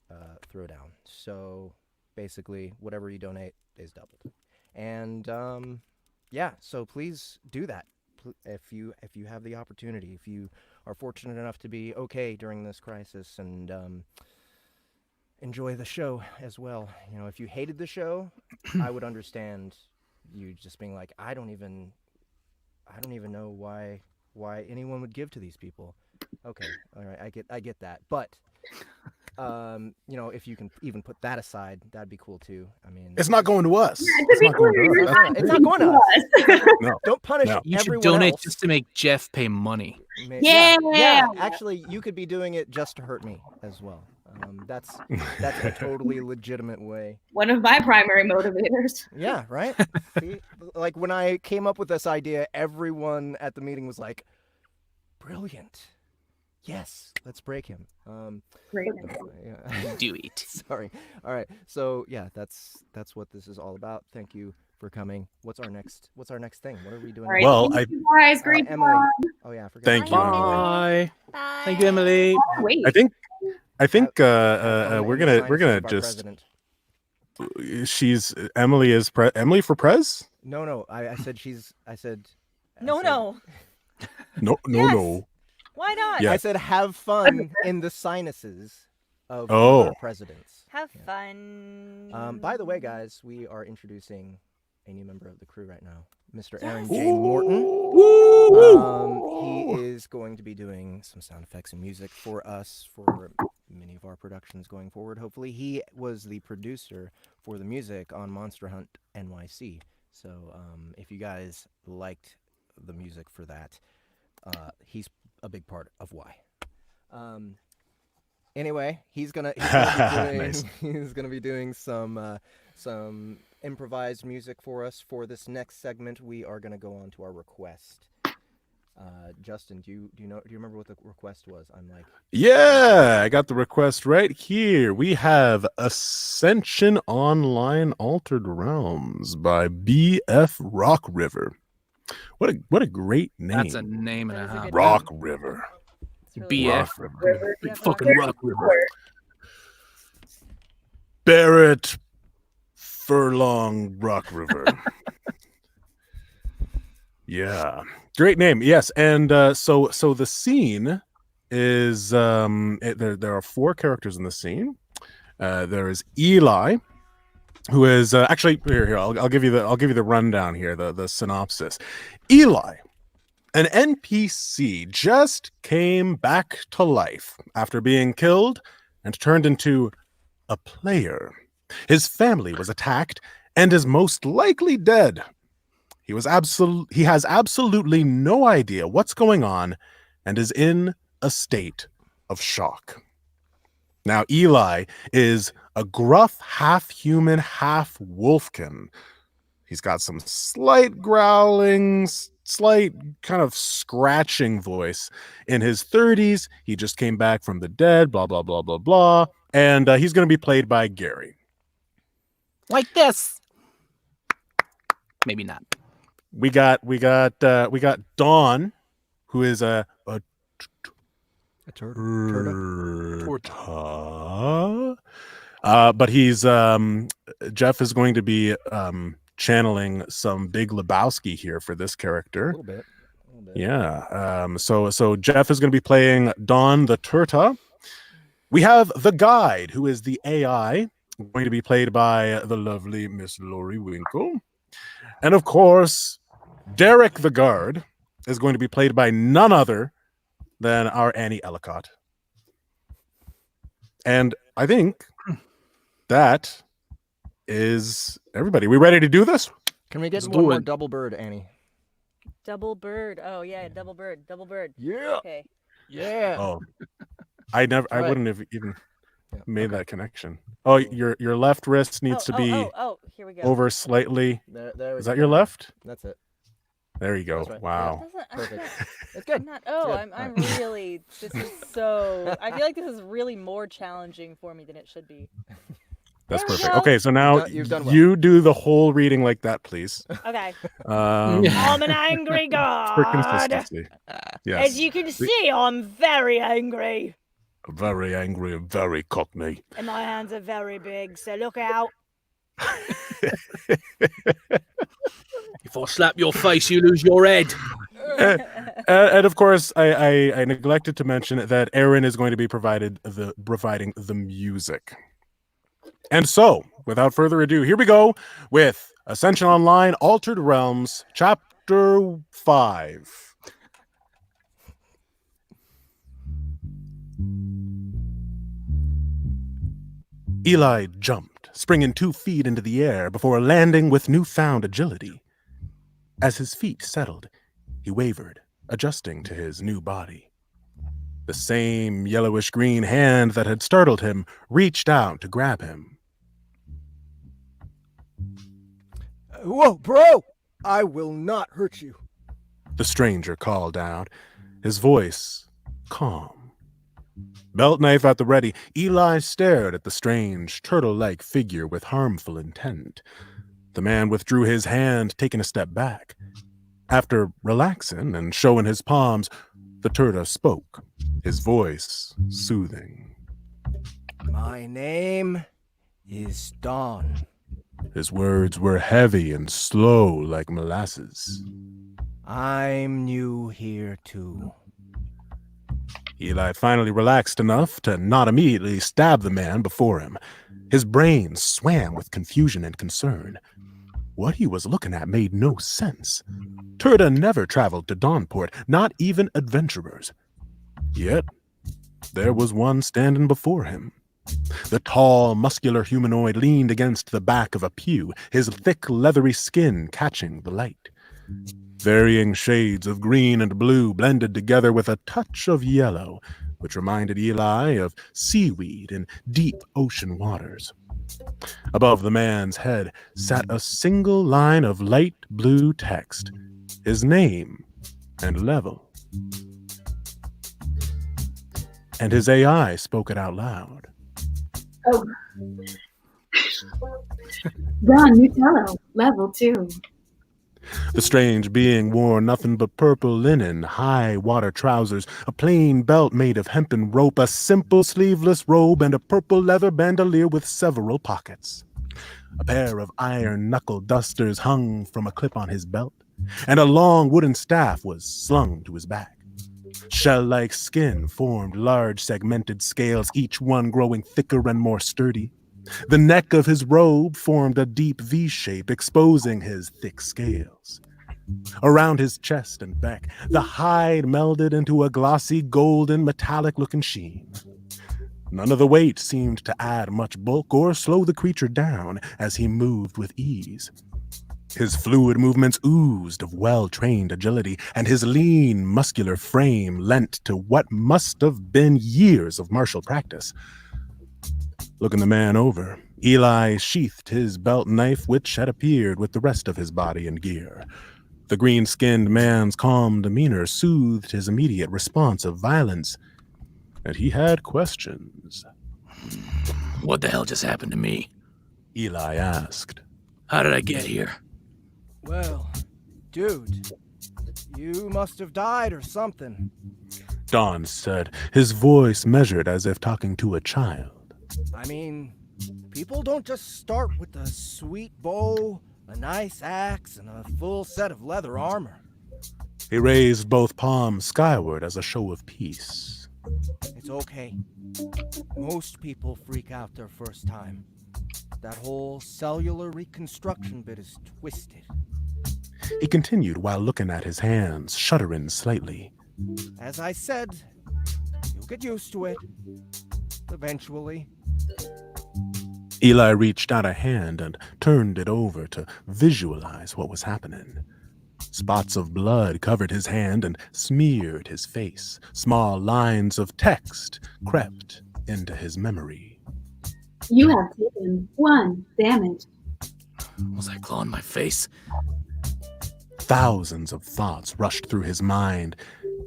throw down. So basically, whatever you donate is doubled. And yeah, so please do that if you have the opportunity. If you are fortunate enough to be okay during this crisis, and enjoy the show as well. You know, if you hated the show, I would understand you just being like, I don't even know why anyone would give to these people. Okay, all right, I get that. But you know, if you can even put that aside, that'd be cool too. I mean, it's not going to us. It's not going to us. It's not going to us. No. Don't punish You should everyone donate else. just to make Jeff pay money. Yeah. Actually, you could be doing it just to hurt me as well. That's a totally legitimate way. One of my primary motivators. Yeah, right? See? Like when I came up with this idea, everyone at the meeting was like, brilliant. Yes, let's break him. Great. Yeah. Do it. Sorry. All right. So yeah, that's what this is all about. Thank you for coming. What's our next thing? What are we doing? All right, Well, thank you guys, great Emily. job. Oh yeah, I forgot. Thank you, Emily. Bye. Thank you, Emily. Wait. I think we're Emily's gonna our just. president. She's Emily is Emily for Prez. No. I said. No. No. Yes. Why not? Yeah. I said have fun in the sinuses of Oh. our presidents. Have fun. By the way, guys, we are introducing a new member of the crew right now, Mr. Aaron J. Morton. He is going to be doing some sound effects and music for us for many of our productions going forward. Hopefully, he was the producer for the music on Monster Hunt NYC. So, if you guys liked the music for that, he's a big part of why. Anyway, he's gonna be doing some improvised music for us for this next segment. We are gonna go on to our request. Justin, do you remember what the request was? I'm like, Yeah, I got the request right here. We have Ascension Online Altered Realms by B.F. Rockriver. What a great name. That's a name and a That is a half. good Rockriver. It's really BF. Rockriver. Big fucking Rockriver. Barrett Furlong Rockriver. Yeah, great name. Yes, and so the scene is there are 4 characters in the scene. There is Eli, who is actually here. I'll give you the rundown here. The synopsis. Eli, an NPC, just came back to life after being killed and turned into a player. His family was attacked and is most likely dead. He has absolutely no idea what's going on and is in a state of shock. Now, Eli is a gruff, half-human, half-wolfkin. He's got some slight growling, slight kind of scratching voice. In his 30s, he just came back from the dead, blah, blah, blah, blah, blah. And he's going to be played by Gary. Like this. Maybe not. We got Dawn, who is a turtle. But he's Jeff is going to be channeling some Big Lebowski here for this character. a little bit. Yeah. So Jeff is going to be playing Dawn the Turta. We have the guide, who is the AI, going to be played by the lovely Miss Laurie Winkle. And of course, Derek the guard is going to be played by none other than our Annie Ellicott. And I think that is everybody. We ready to do this? Can we get Let's one do more it. double bird, Annie? Double bird. Oh yeah, double bird. Yeah. Okay. Yeah. Oh, I wouldn't have even made that connection. Oh, your left wrist needs to be here we go. over slightly. There Is that your left? That's it. There you go. Right. Wow. Perfect. It's good. I'm really, this is so, I feel like this is really more challenging for me than it should be. That's There we perfect. go. Okay, so now You've done well. you do the whole reading like that, please. Okay. I'm an angry god. For consistency. Yes. As you can see, I'm very angry. Very angry and very cockney. And my hands are very big, so look out. If I slap your face, you lose your head. And of course, I neglected to mention that Aaron is going to be providing the music. And so, without further ado, here we go with Ascension Online Altered Realms, Chapter 5. Eli jumped, springing 2 feet into the air before landing with newfound agility. As his feet settled, he wavered, adjusting to his new body. The same yellowish-green hand that had startled him reached out to grab him. Whoa, bro! I will not hurt you. The stranger called out, his voice calm. Belt knife at the ready, Eli stared at the strange, turtle-like figure with harmful intent. The man withdrew his hand, taking a step back. After relaxing and showing his palms, the turtle spoke, his voice soothing. My name is Dawn. His words were heavy and slow like molasses. I'm new here too. Eli finally relaxed enough to not immediately stab the man before him. His brain swam with confusion and concern. What he was looking at made no sense. Turda never traveled to Dawnport, not even adventurers. Yet, there was one standing before him. The tall, muscular humanoid leaned against the back of a pew, his thick, leathery skin catching the light. Varying shades of green and blue blended together with a touch of yellow, which reminded Eli of seaweed in deep ocean waters. Above the man's head sat a single line of light blue text, his name and level. And his AI spoke it out loud. Oh. Ron, Nutello, level 2. The strange being wore nothing but purple linen, high water trousers, a plain belt made of hempen rope, a simple sleeveless robe, and a purple leather bandolier with several pockets. A pair of iron knuckle dusters hung from a clip on his belt, and a long wooden staff was slung to his back. Shell-like skin formed large segmented scales, each one growing thicker and more sturdy. The neck of his robe formed a deep V-shape, exposing his thick scales. Around his chest and back, the hide melded into a glossy, golden, metallic-looking sheen. None of the weight seemed to add much bulk or slow the creature down as he moved with ease. His fluid movements oozed of well-trained agility, and his lean, muscular frame lent to what must have been years of martial practice. Looking the man over, Eli sheathed his belt knife, which had appeared with the rest of his body and gear. The green-skinned man's calm demeanor soothed his immediate response of violence, and he had questions. What the hell just happened to me? Eli asked. How did I get here? Well, dude, you must have died or something. Don said, his voice measured as if talking to a child. I mean, people don't just start with a sweet bow, a nice axe, and a full set of leather armor. He raised both palms skyward as a show of peace. It's okay. Most people freak out their first time. That whole cellular reconstruction bit is twisted. He continued while looking at his hands, shuddering slightly. As I said, you'll get used to it. Eventually. Eli reached out a hand and turned it over to visualize what was happening. Spots of blood covered his hand and smeared his face. Small lines of text crept into his memory. You have taken 1 damage. Was I clawing my face? Thousands of thoughts rushed through his mind.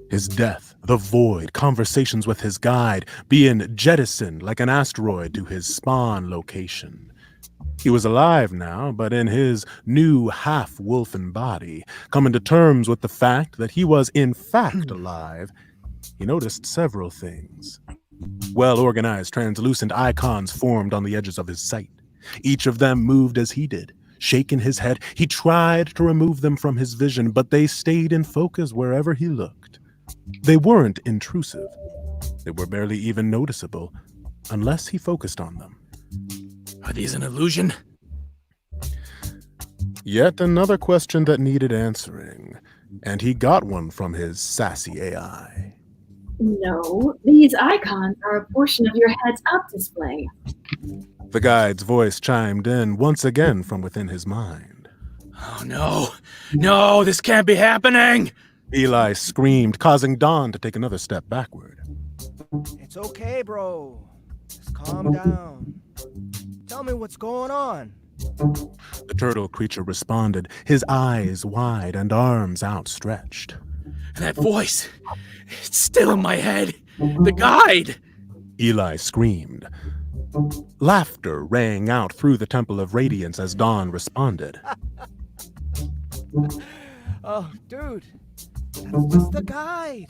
His death, the void, conversations with his guide, being jettisoned like an asteroid to his spawn location. He was alive now, but in his new half-wolfen body, coming to terms with the fact that he was in fact alive, he noticed several things. Well-organized translucent icons formed on the edges of his sight. Each of them moved as he did. Shaking his head, he tried to remove them from his vision, but they stayed in focus wherever he looked. They weren't intrusive. They were barely even noticeable, unless he focused on them. Are these an illusion? Yet another question that needed answering, and he got one from his sassy AI. No, these icons are a portion of your heads-up display. The guide's voice chimed in once again from within his mind. Oh no! No, this can't be happening! Eli screamed, causing Dawn to take another step backward. It's okay, bro. Just calm down. Tell me what's going on. The turtle creature responded, his eyes wide and arms outstretched. And that voice, it's still in my head. The guide! Eli screamed. Laughter rang out through the Temple of Radiance as Dawn responded. Oh, dude. That's just a guide.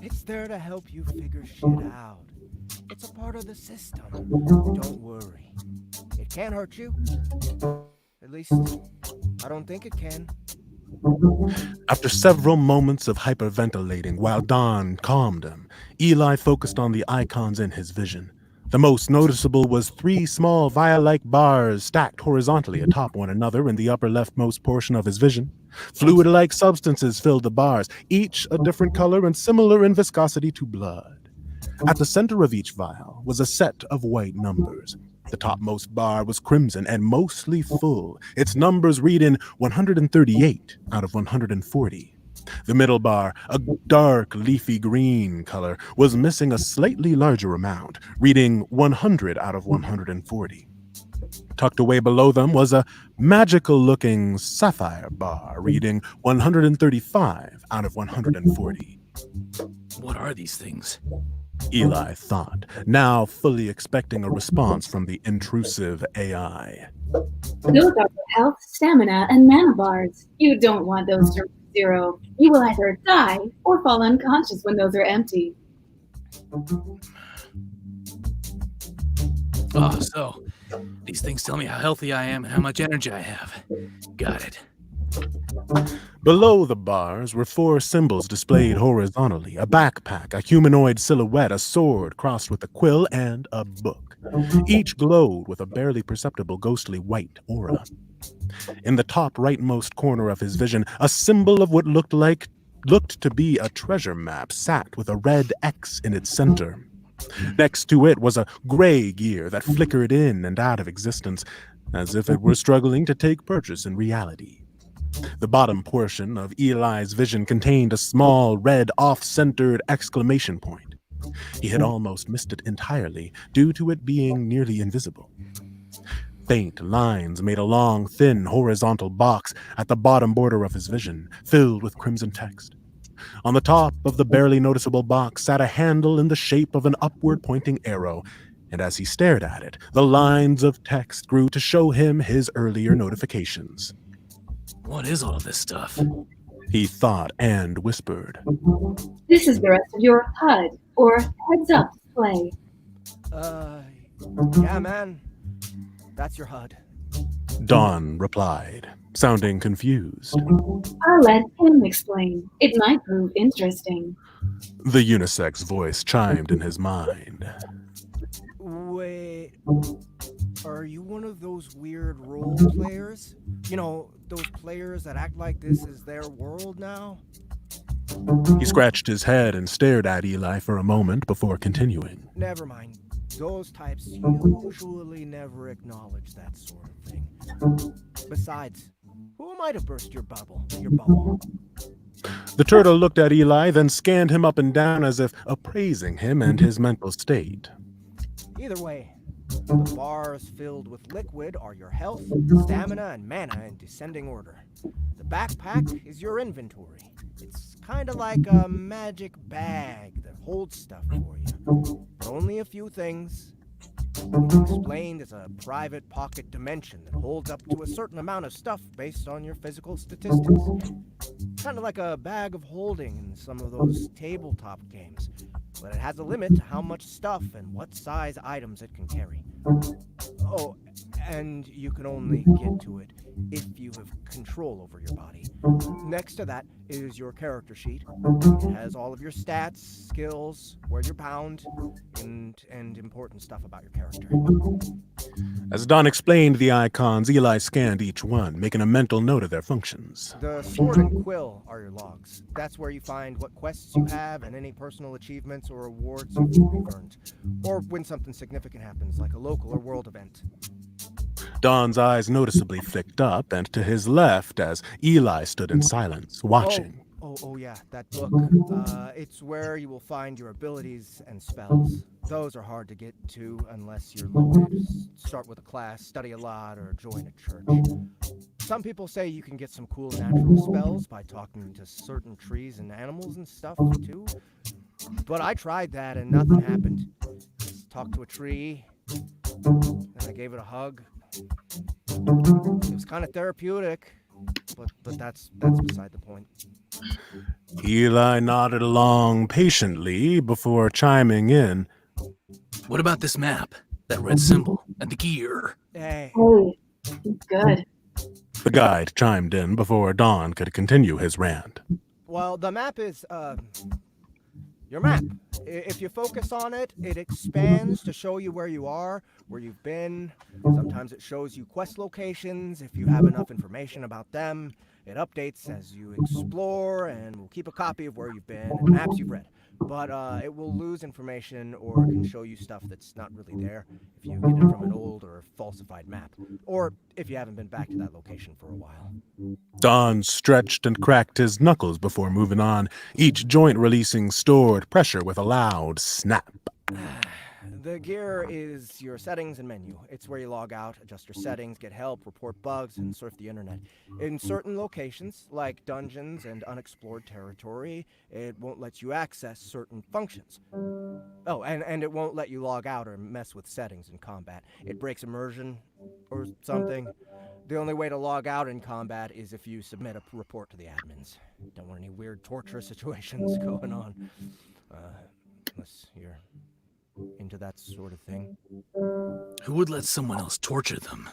It's there to help you figure shit out. It's a part of the system. Don't worry. It can't hurt you. At least, I don't think it can. After several moments of hyperventilating while Dawn calmed him, Eli focused on the icons in his vision. The most noticeable was 3 small vial-like bars stacked horizontally atop one another in the upper leftmost portion of his vision. Fluid-like substances filled the bars, each a different color and similar in viscosity to blood. At the center of each vial was a set of white numbers. The topmost bar was crimson and mostly full, its numbers reading 138 out of 140. The middle bar, a dark leafy green color, was missing a slightly larger amount, reading 100 out of 140. Tucked away below them was a magical-looking sapphire bar, reading 135 out of 140. What are these things? Eli thought, now fully expecting a response from the intrusive AI. Those are your health, stamina, and mana bars. You don't want those to 0. You will either die or fall unconscious when those are empty. Oh, so these things tell me how healthy I am and how much energy I have. Got it. Below the bars were 4 symbols displayed horizontally, a backpack, a humanoid silhouette, a sword crossed with a quill, and a book. Each glowed with a barely perceptible ghostly white aura. In the top rightmost corner of his vision, a symbol of what looked to be a treasure map sat with a red X in its center. Next to it was a gray gear that flickered in and out of existence, as if it were struggling to take purchase in reality. The bottom portion of Eli's vision contained a small, red, off-centered exclamation point. He had almost missed it entirely, due to it being nearly invisible. Faint lines made a long, thin, horizontal box at the bottom border of his vision, filled with crimson text. On the top of the barely noticeable box sat a handle in the shape of an upward-pointing arrow, and as he stared at it, the lines of text grew to show him his earlier notifications. What is all of this stuff? He thought and whispered. This is the rest of your HUD, or heads-up display. Yeah, man. That's your HUD. Dawn replied, sounding confused. I'll let him explain. It might prove interesting. The unisex voice chimed in his mind. Wait, are you one of those weird role players? You know, those players that act like this is their world now? He scratched his head and stared at Eli for a moment before continuing. Never mind. Those types usually never acknowledge that sort of thing. Besides, Who am I to burst your bubble? Your bubble? The turtle looked at Eli, then scanned him up and down as if appraising him and his mental state. Either way, the bars filled with liquid are your health, stamina, and mana in descending order. The backpack is your inventory. It's kind of like a magic bag that holds stuff for you. But only a few things. It's explained as a private pocket dimension that holds up to a certain amount of stuff based on your physical statistics. Kind of like a bag of holding in some of those tabletop games. But it has a limit to how much stuff and what size items it can carry. Oh, and you can only get to it if you have control over your body. Next to that is your character sheet. It has all of your stats, skills, where you're bound, and important stuff about your character. As Don explained the icons, Eli scanned each one, making a mental note of their functions. The sword and quill are your logs. That's where you find what quests you have and any personal achievements or awards you've earned. Or when something significant happens, like a local or world event. Don's eyes noticeably flicked up and to his left as Eli stood in silence, watching. Oh yeah, that book. It's where you will find your abilities and spells. Those are hard to get to unless you're loaded. Start with a class, study a lot, or join a church. Some people say you can get some cool natural spells by talking to certain trees and animals and stuff, too. But I tried that and nothing happened. Just talked to a tree, and I gave it a hug. It was kind of therapeutic, but that's beside the point. Eli nodded along patiently before chiming in. What about this map? That red symbol and the gear? Hey. Oh, good. The guide chimed in before Don could continue his rant. Well, the map is, your map. If you focus on it, it expands to show you where you are, where you've been. Sometimes it shows you quest locations if you have enough information about them. It updates as you explore and will keep a copy of where you've been and maps you've read. But it will lose information or can show you stuff that's not really there if you get it from an old or falsified map. Or if you haven't been back to that location for a while. Don stretched and cracked his knuckles before moving on, each joint releasing stored pressure with a loud snap. The gear is your settings and menu. It's where you log out, adjust your settings, get help, report bugs, and surf the internet. In certain locations, like dungeons and unexplored territory, it won't let you access certain functions. Oh, and it won't let you log out or mess with settings in combat. It breaks immersion or something. The only way to log out in combat is if you submit a report to the admins. Don't want any weird torture situations going on. Unless you're into that sort of thing. Who would let someone else torture them?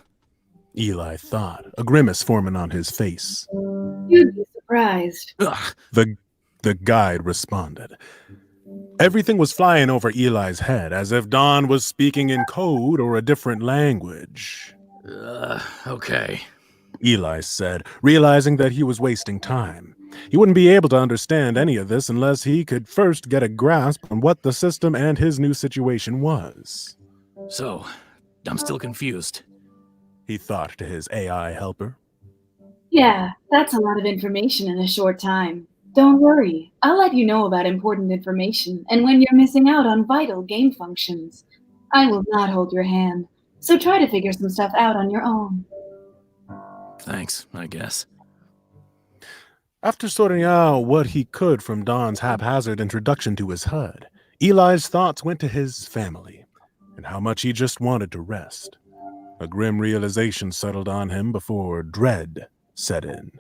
Eli thought, a grimace forming on his face. You'd be surprised. Ugh. The guide responded. Everything was flying over Eli's head, as if Don was speaking in code or a different language. Okay. Eli said, realizing that he was wasting time. He wouldn't be able to understand any of this unless he could first get a grasp on what the system and his new situation was. So, I'm still confused. He thought to his AI helper. Yeah, that's a lot of information in a short time. Don't worry, I'll let you know about important information and when you're missing out on vital game functions. I will not hold your hand, so try to figure some stuff out on your own. Thanks, I guess. After sorting out what he could from Don's haphazard introduction to his HUD, Eli's thoughts went to his family and how much he just wanted to rest. A grim realization settled on him before dread set in.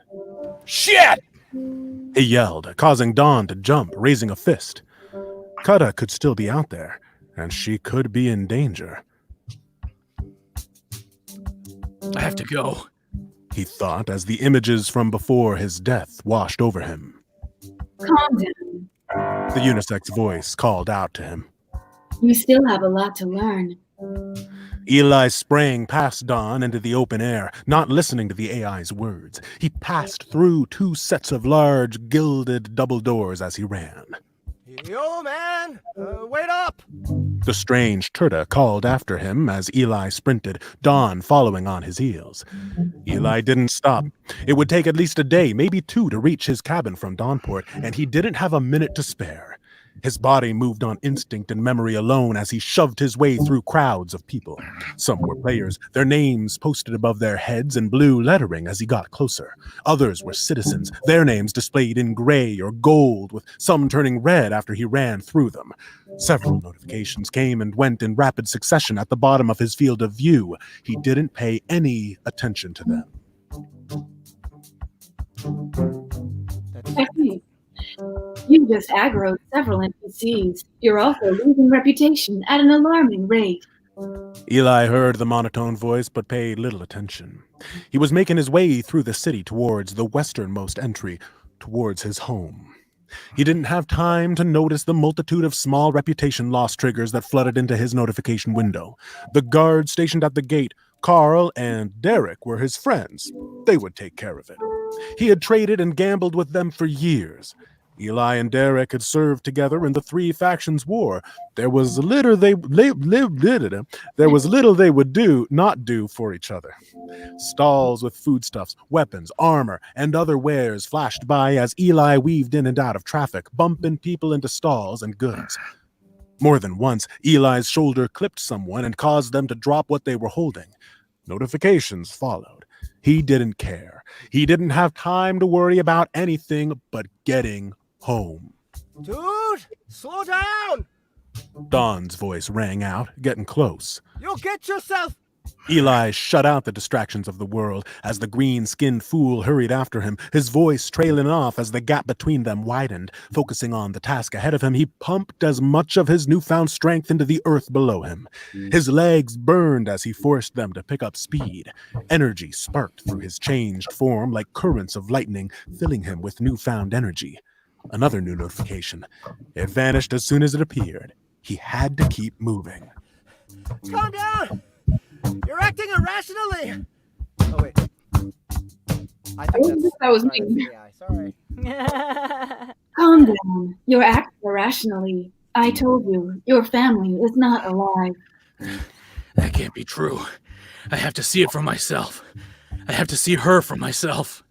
Shit! He yelled, causing Don to jump, raising a fist. Kutta could still be out there, and she could be in danger. I have to go, he thought as the images from before his death washed over him. Calm down. The unisex voice called out to him. You still have a lot to learn. Eli sprang past Don into the open air, not listening to the AI's words. He passed through 2 sets of large, gilded double doors as he ran. Yo, man! Wait up! The strange Turda called after him as Eli sprinted, Don following on his heels. Eli didn't stop. It would take at least a day, maybe 2, to reach his cabin from Dawnport, and he didn't have a minute to spare. His body moved on instinct and memory alone as he shoved his way through crowds of people. Some were players, their names posted above their heads in blue lettering as he got closer. Others were citizens, their names displayed in gray or gold, with some turning red after he ran through them. Several notifications came and went in rapid succession at the bottom of his field of view. He didn't pay any attention to them. Technique. You just aggroed several NPCs. You're also losing reputation at an alarming rate. Eli heard the monotone voice but paid little attention. He was making his way through the city towards the westernmost entry, towards his home. He didn't have time to notice the multitude of small reputation loss triggers that flooded into his notification window. The guards stationed at the gate, Carl and Derek, were his friends. They would take care of it. He had traded and gambled with them for years. Eli and Derek had served together in the 3 factions war. There was little they would not do for each other. Stalls with foodstuffs, weapons, armor, and other wares flashed by as Eli weaved in and out of traffic, bumping people into stalls and goods. More than once, Eli's shoulder clipped someone and caused them to drop what they were holding. Notifications followed. He didn't care. He didn't have time to worry about anything but getting home. Dude, slow down! Don's voice rang out, getting close. You'll get yourself... Eli shut out the distractions of the world as the green-skinned fool hurried after him, his voice trailing off as the gap between them widened. Focusing on the task ahead of him, he pumped as much of his newfound strength into the earth below him. His legs burned as he forced them to pick up speed. Energy sparked through his changed form like currents of lightning, filling him with newfound energy. Another new notification. It vanished as soon as it appeared. He had to keep moving. Calm down! You're acting irrationally! Oh, wait. I think that was me. Sorry. Calm down. You're acting irrationally. I told you, your family is not alive. That can't be true. I have to see it for myself. I have to see her for myself.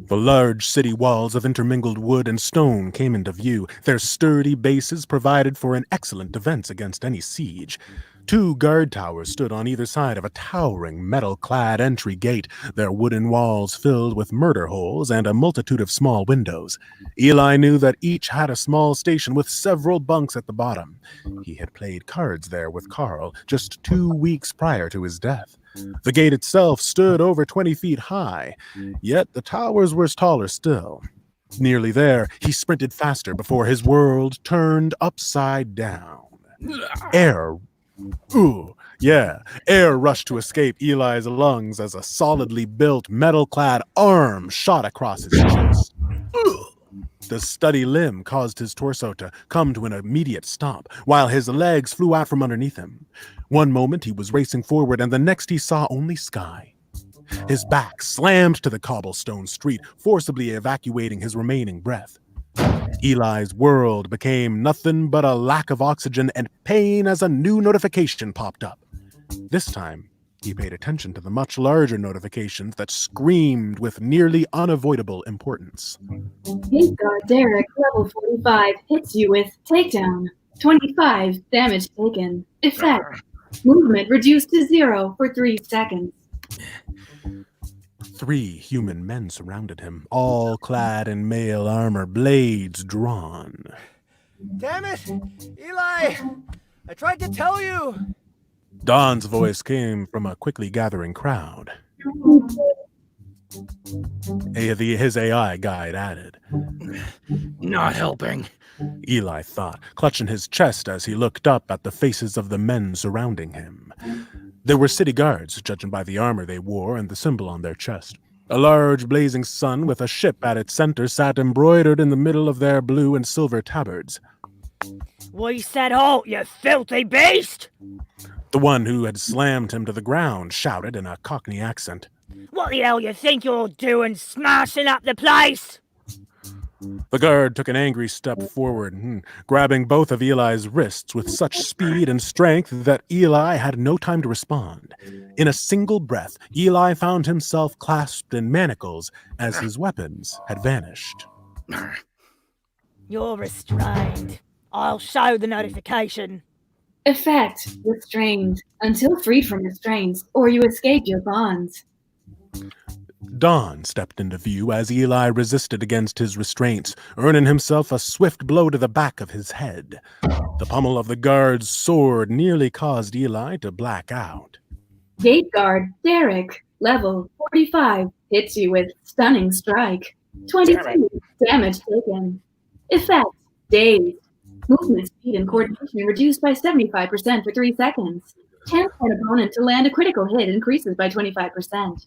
The large city walls of intermingled wood and stone came into view. Their sturdy bases provided for an excellent defense against any siege. 2 guard towers stood on either side of a towering metal-clad entry gate, their wooden walls filled with murder holes and a multitude of small windows. Eli knew that each had a small station with several bunks at the bottom. He had played cards there with Carl just 2 weeks prior to his death. The gate itself stood over 20 feet high, yet the towers were taller still. Nearly there, he sprinted faster before his world turned upside down. Air rushed to escape Eli's lungs as a solidly built, metal-clad arm shot across his chest. The stubby limb caused his torso to come to an immediate stop, while his legs flew out from underneath him. One moment he was racing forward, and the next he saw only sky. His back slammed to the cobblestone street, forcibly evacuating his remaining breath. Eli's world became nothing but a lack of oxygen and pain as a new notification popped up. This time, he paid attention to the much larger notifications that screamed with nearly unavoidable importance. Hit guard Derek, level 45, hits you with takedown. 25 damage taken. Effect. Movement reduced to 0 for 3 seconds. 3 human men surrounded him, all clad in mail armor, blades drawn. Damn it! Eli! I tried to tell you! Don's voice came from a quickly gathering crowd. His AI guide added. Not helping, Eli thought, clutching his chest as he looked up at the faces of the men surrounding him. There were city guards, judging by the armor they wore and the symbol on their chest. A large blazing sun with a ship at its center sat embroidered in the middle of their blue and silver tabards. We said halt, you filthy beast! The one who had slammed him to the ground shouted in a Cockney accent. What the hell you think you're doing, smashing up the place? The guard took an angry step forward, grabbing both of Eli's wrists with such speed and strength that Eli had no time to respond. In a single breath, Eli found himself clasped in manacles as his weapons had vanished. You're restrained. I'll show the notification. Effect: restrained until freed from restraints, or you escape your bonds. Dawn stepped into view as Eli resisted against his restraints, earning himself a swift blow to the back of his head. The pommel of the guard's sword nearly caused Eli to black out. Gate guard Derek, level 45, hits you with stunning strike. 22 damage taken. Effect: dazed. Movement speed and coordination reduced by 75% for 3 seconds. Chance for an opponent to land a critical hit increases by 25%.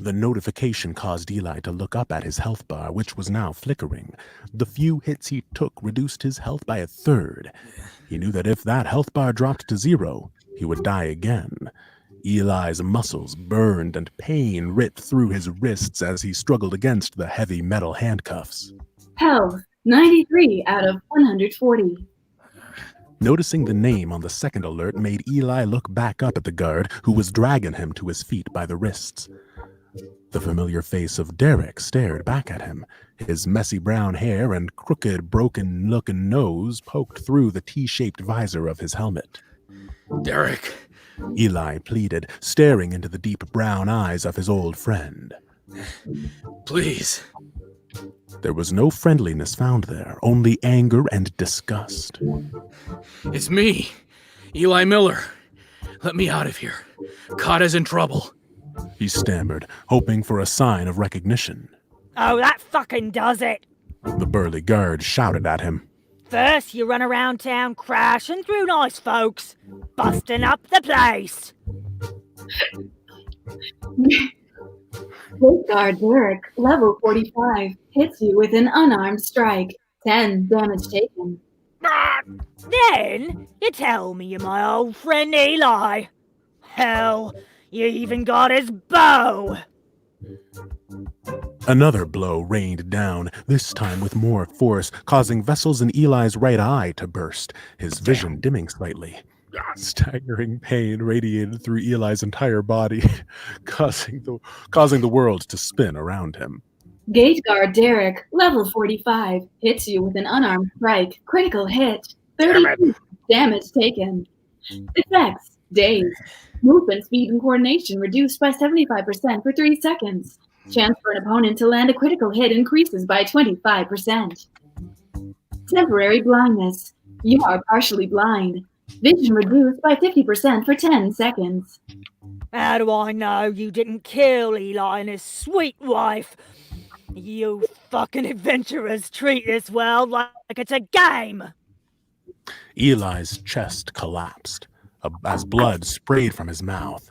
The notification caused Eli to look up at his health bar, which was now flickering. The few hits he took reduced his health by a third. He knew that if that health bar dropped to 0, he would die again. Eli's muscles burned and pain ripped through his wrists as he struggled against the heavy metal handcuffs. Health: 93 out of 140. Noticing the name on the second alert made Eli look back up at the guard who was dragging him to his feet by the wrists. The familiar face of Derek stared back at him. His messy brown hair and crooked, broken-looking nose poked through the T-shaped visor of his helmet. Derek, Eli pleaded, staring into the deep brown eyes of his old friend. please. There was no friendliness found there, only anger and disgust. It's me, Eli Miller. Let me out of here. Kata's in trouble. He stammered, hoping for a sign of recognition. Oh, that fucking does it. The burly guard shouted at him. First, you run around town crashing through nice folks, busting up the place. Gate guard Derek, level 45, hits you with an unarmed strike. 10 damage taken. Then, you tell me you're my old friend Eli. Hell, you even got his bow. Another blow rained down, this time with more force, causing vessels in Eli's right eye to burst, his vision dimming slightly. Staggering pain radiated through Eli's entire body, causing the world to spin around him. Gate guard Derek, level 45, hits you with an unarmed strike. Critical hit. 30 damage taken. Effects: dazed. Movement speed and coordination reduced by 75% for 3 seconds. Chance for an opponent to land a critical hit increases by 25%. Temporary blindness. You are partially blind. Vision reduced by 50% for 10 seconds. How do I know you didn't kill Eli and his sweet wife? You fucking adventurers treat this world like it's a game. Eli's chest collapsed as blood sprayed from his mouth.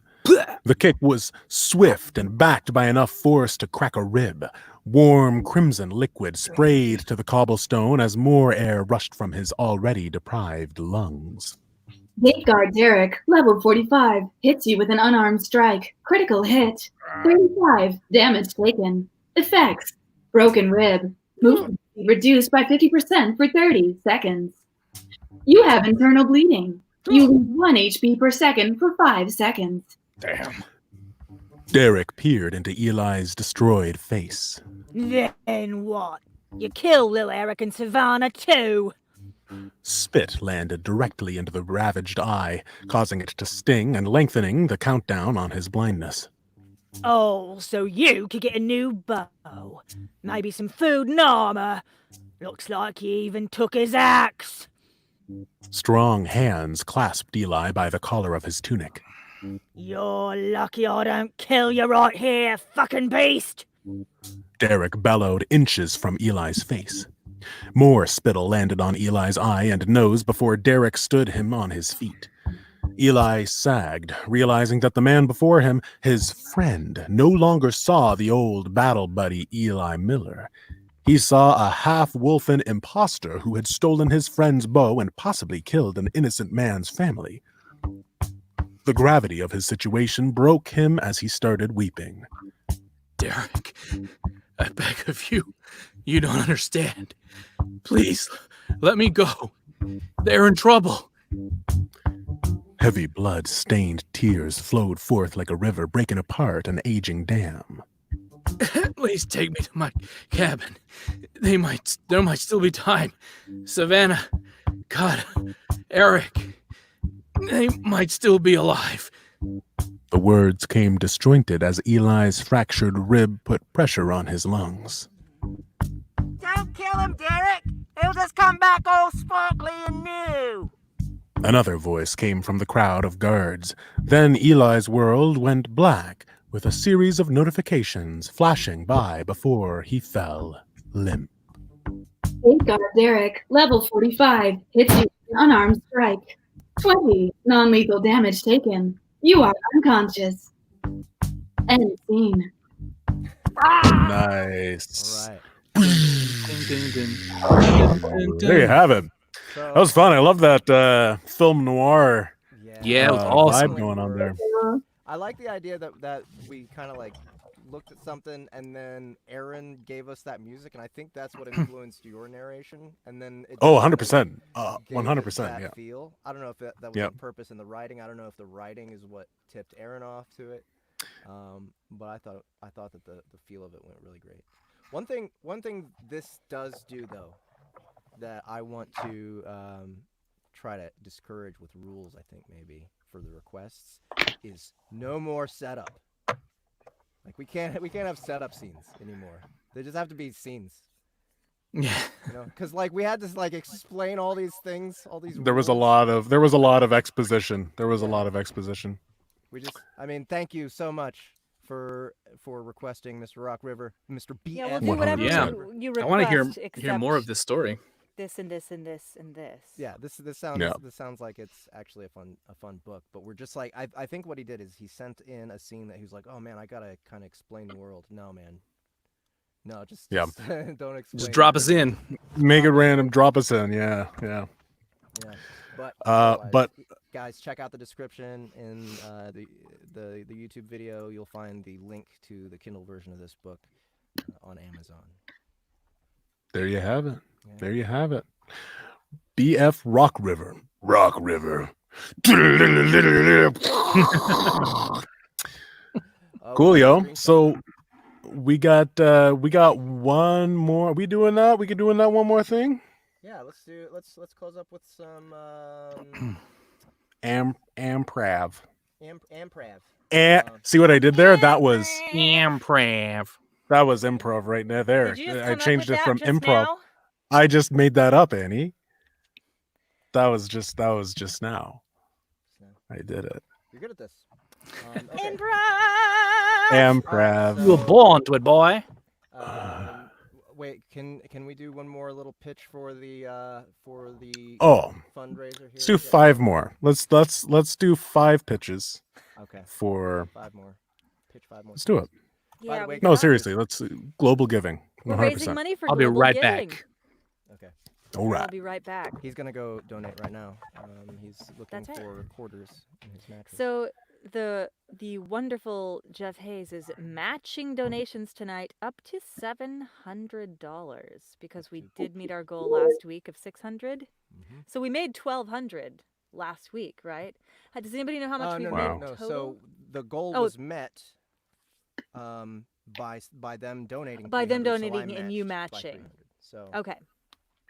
The kick was swift and backed by enough force to crack a rib. Warm crimson liquid sprayed to the cobblestone as more air rushed from his already deprived lungs. Gate guard Derek, level 45, hits you with an unarmed strike. Critical hit. 35 damage taken. Effects: broken rib. Movement reduced by 50% for 30 seconds. You have internal bleeding. You lose 1 HP per second for 5 seconds. Damn. Derek peered into Eli's destroyed face. Then what? You kill Lil Eric and Savannah too. Spit landed directly into the ravaged eye, causing it to sting and lengthening the countdown on his blindness. Oh, so you could get a new bow. Maybe some food and armor. Looks like he even took his axe. Strong hands clasped Eli by the collar of his tunic. You're lucky I don't kill you right here, fucking beast. Derek bellowed inches from Eli's face. More spittle landed on Eli's eye and nose before Derek stood him on his feet. Eli sagged, realizing that the man before him, his friend, no longer saw the old battle buddy Eli Miller. He saw a half-wolfen imposter who had stolen his friend's bow and possibly killed an innocent man's family. The gravity of his situation broke him as he started weeping. Derek, I beg of you, You don't understand. Please, let me go. They're in trouble. Heavy blood-stained tears flowed forth like a river breaking apart an aging dam. Please take me to my cabin. There might still be time. Savannah, God, Eric, they might still be alive. The words came disjointed as Eli's fractured rib put pressure on his lungs. Don't kill him, Derek! He'll just come back all sparkly and new! Another voice came from the crowd of guards. Then Eli's world went black, with a series of notifications flashing by before he fell limp. Safeguard Derek, level 45, hits you with an unarmed strike. 20, non-lethal damage taken. You are unconscious. End scene. Nice. All right. There you have it. So, That was fun. I love that film noir Yeah, it was awesome. vibe going on there. I like the idea that we kind of like looked at something and then Aaron gave us that music, and I think that's what influenced your narration. And then it Oh, just 100%. gave it 100%. that Yeah. feel. I don't know if that was Yep. on purpose in the writing. I don't know if the writing is what tipped Aaron off to it. But I thought that the feel of it went really great. One thing this does do though, that I want to try to discourage with rules, I think maybe for the requests, is no more setup. Like we can't have setup scenes anymore. They just have to be scenes. Yeah. You know, because like we had to like explain all these things, all these. There was a rules. lot of exposition. We just, I mean, thank you so much for requesting Mr. Rockriver, Mr. BF. Yeah, we'll do whatever Yeah. you request. I want to hear except more of this story. This and this and this and this. Yeah, this sounds like it's actually a fun book, but we're just like I think what he did is he sent in a scene that he was like, oh man, I gotta kind of explain the world. No man, no, just don't explain. Just drop us in. Make it random. Drop us in. Yeah. But guys, check out the description in the YouTube video. You'll find the link to the Kindle version of this book on Amazon. There you have it. Yeah. There you have it. BF Rockriver. Cool, yo. So we got one more. We doing that? We could doing that one more thing? Yeah, let's close up with some Amprav. Amprav. See what I did there? That was Improv. improv right there. Did you just I come up changed with it that from just improv. now? I just made that up, Annie. That was just now. I did it. You're good at this. Okay. Amprav. You were born to it, boy. Wait, can we do one more little pitch for the fundraiser here? Let's do 5 more. Let's do 5 pitches. Okay. For 5 more. Pitch 5 more. Let's do it. By the way, No, seriously. Let's global giving. We're 100%. raising money for I'll be global right giving. back. Okay. All I'll right. be right back. He's gonna go donate right now. He's looking That's right. for quarters in his mattress. So the wonderful Jeff Hayes is matching donations tonight up to $700 because we did meet our goal last week of 600. So we made 1,200 last week, right? Does anybody know how much we made total? So the goal was met by them donating. By them 300, so I donating and you matched by matching. 300. So Okay.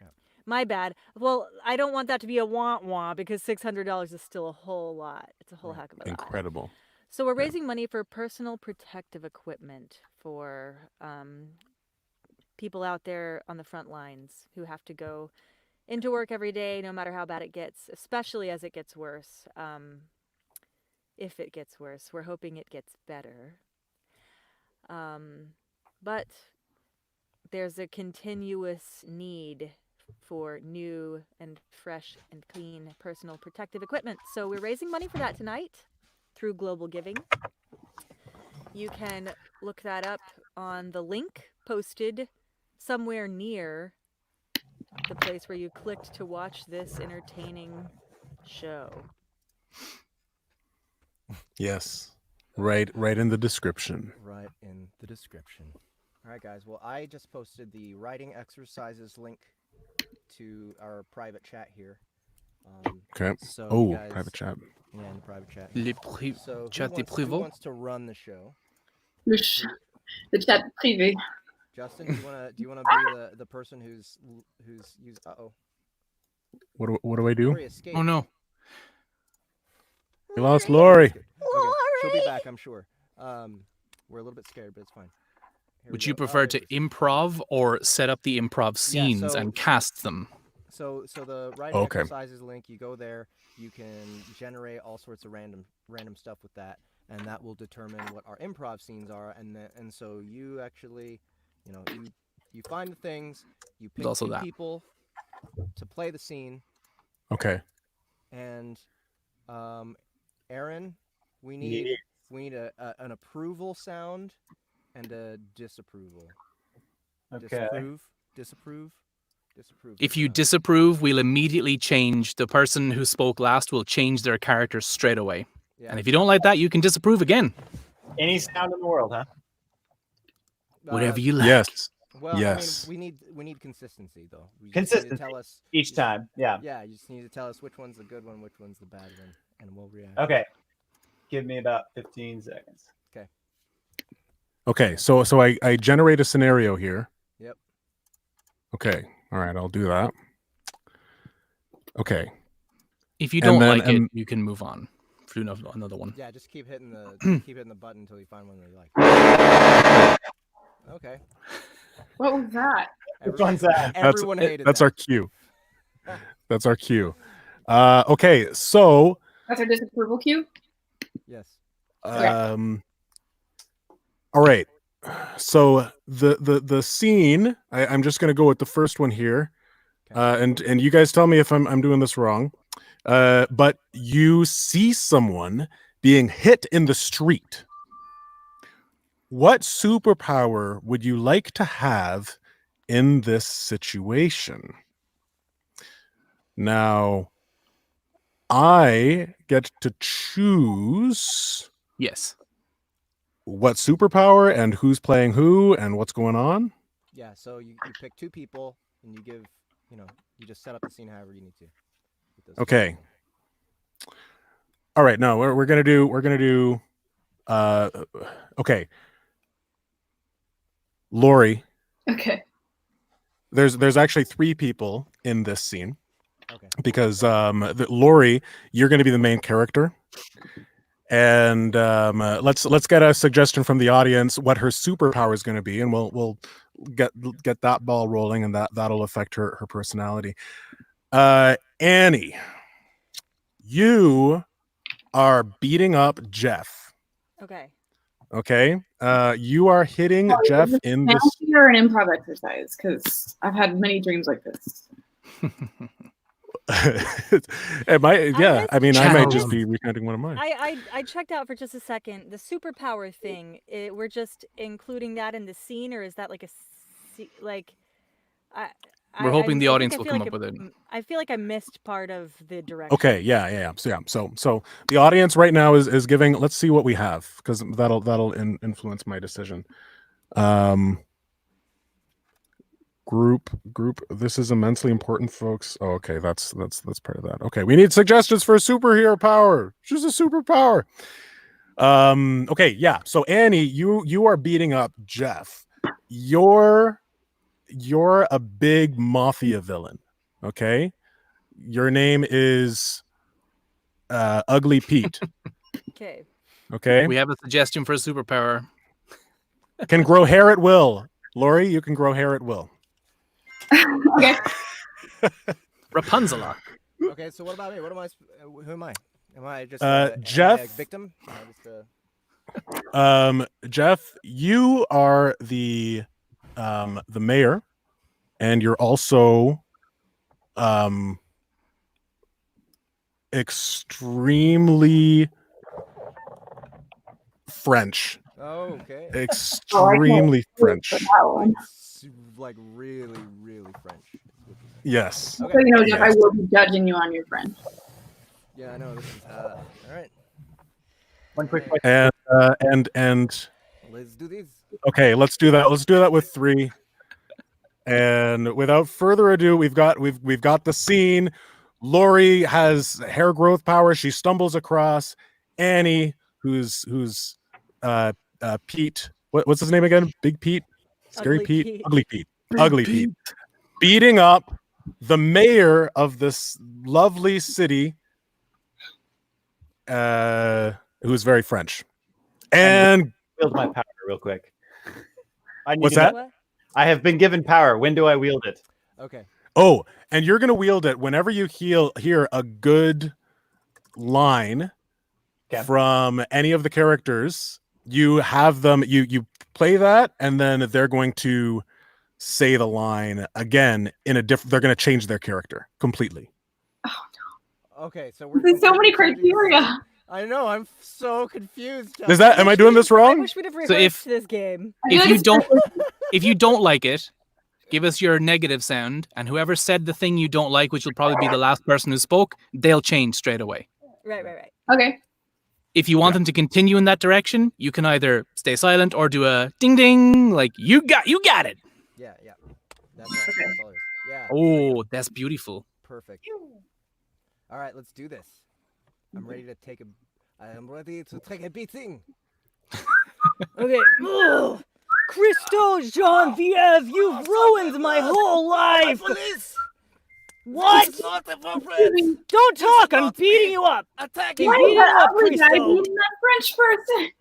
Yeah. My bad. Well, I don't want that to be a wah-wah because $600 is still a whole lot. It's a whole heck of a lot. Incredible. So we're raising money for personal protective equipment for people out there on the front lines who have to go into work every day, no matter how bad it gets, especially as it gets worse. If it gets worse, we're hoping it gets better. But there's a continuous need for new and fresh and clean personal protective equipment. So we're raising money for that tonight through Global Giving. You can look that up on the link posted somewhere near the place where you clicked to watch this entertaining show. Yes. Right in the description. right in the description. All right, guys. Well, I just posted the writing exercises link to our private chat here. Okay. So Oh, guys, private chat. Yeah, in the private chat. So who wants to run the show? Le chat privé. Justin, do you wanna be the person who's used? What do I do? Laurie escaped. Oh no. We lost Laurie. Okay, she'll be back, I'm sure. We're a little bit scared, but it's fine. Would you prefer to improv or set up the improv scenes and cast them? So the writing exercises link, you go there, you can generate all sorts of random stuff with that, and that will determine what our improv scenes are, and so you actually, you find the things, you pick two people to play the scene. Okay. And Aaron, we need an approval sound and a disapproval. Okay. Disapprove. If you disapprove, we'll immediately change. The person who spoke last will change their character straight away. Yeah. And if you don't like that, you can disapprove again. Any sound in the world, huh? Whatever you like. Yes. Well, yes. I mean, we need consistency though. Consistency. Tell us each time. Yeah. Yeah, you just need to tell us which one's the good one, which one's the bad one, and we'll react. Okay. Give me about 15 seconds. Okay. Okay. So I generate a scenario here. Yep. Okay. All right. I'll do that. Okay. If you don't like it, you can move on. Do another one. Yeah, just keep hitting the button until you find one that you like. Okay. What was that? Which one's that? Everyone hated that's that. our cue. That's our cue. Okay, so That's our disapproval cue? Yes. All right. So the scene, I'm just gonna go with the first one here. Okay. And you guys tell me if I'm doing this wrong. But you see someone being hit in the street. What superpower would you like to have in this situation? Now, I get to choose. Yes. What superpower and who's playing who and what's going on? Yeah, so you pick two people and you give, you just set up the scene however you need to. Okay. All right, no, we're gonna do okay. Laurie. Okay. There's actually three people in this scene. Okay. Because Laurie, you're gonna be the main character. And let's get a suggestion from the audience what her superpower is going to be, and we'll get that ball rolling, and that'll affect her personality. Annie, you are beating up Jeff. Okay. Okay. You are hitting Jeff in this. Or an improv exercise, because I've had many dreams like this. I might just be recounting one of mine. I checked out for just a second. The superpower thing, we're just including that in the scene, or is that like we're hoping the audience will come up with it. I feel like I missed part of the direction. Okay, yeah. So the audience right now is giving. Let's see what we have, because that'll influence my decision. Group. This is immensely important, folks. Oh, okay, that's part of that. Okay, we need suggestions for a superhero power. Just a superpower. Okay, yeah. So Annie, you are beating up Jeff. You're a big mafia villain. Okay, your name is Ugly Pete. Okay. We have a suggestion for a superpower. Can grow hair at will. Laurie, you can grow hair at will. Okay. Rapunzel. Okay, so what about me? Who am I? Am I just Jeff? a victim? Jeff, you are the mayor, and you're also extremely French. Oh, okay. Extremely French. Like really, really French. Yes. Okay. So Jeff, I will be judging you on your French. Yeah, I know. This is all right. One quick question. And let's do this. Okay, let's do that. Let's do that with 3. And without further ado, we've got the scene. Laurie has hair growth power. She stumbles across Annie, who's Pete. What's his name again? Big Pete? Scary Pete? Ugly Pete. Ugly Pete. Beating up the mayor of this lovely city, who's very French. And wield my power real quick. What's that? I have been given power. When do I wield it? Okay. Oh, and you're gonna wield it whenever you hear a good line from any of the characters. You have them. You play that, and then they're going to say the line again in a different. They're going to change their character completely. Oh no. Okay, so there's so many criteria. I know. I'm so confused. Is that? Am I doing this I wrong? wish we'd have rehearsed this game. If you don't like it, give us your negative sound, and whoever said the thing you don't like, which will probably be the last person who spoke, they'll change straight away. Right. Okay. If you want them to continue in that direction, you can either stay silent or do a ding ding, like you got it. Yeah. That's all. Yeah. Oh, that's beautiful. Perfect. All right, let's do this. I'm ready to take a beating. Okay. Ugh. Christo Genevieve, you've ruined my whole life. Police! What? It's not appropriate. Don't talk. I'm beating you up. Attacking I'm beating you up, I beating Christo. that French person.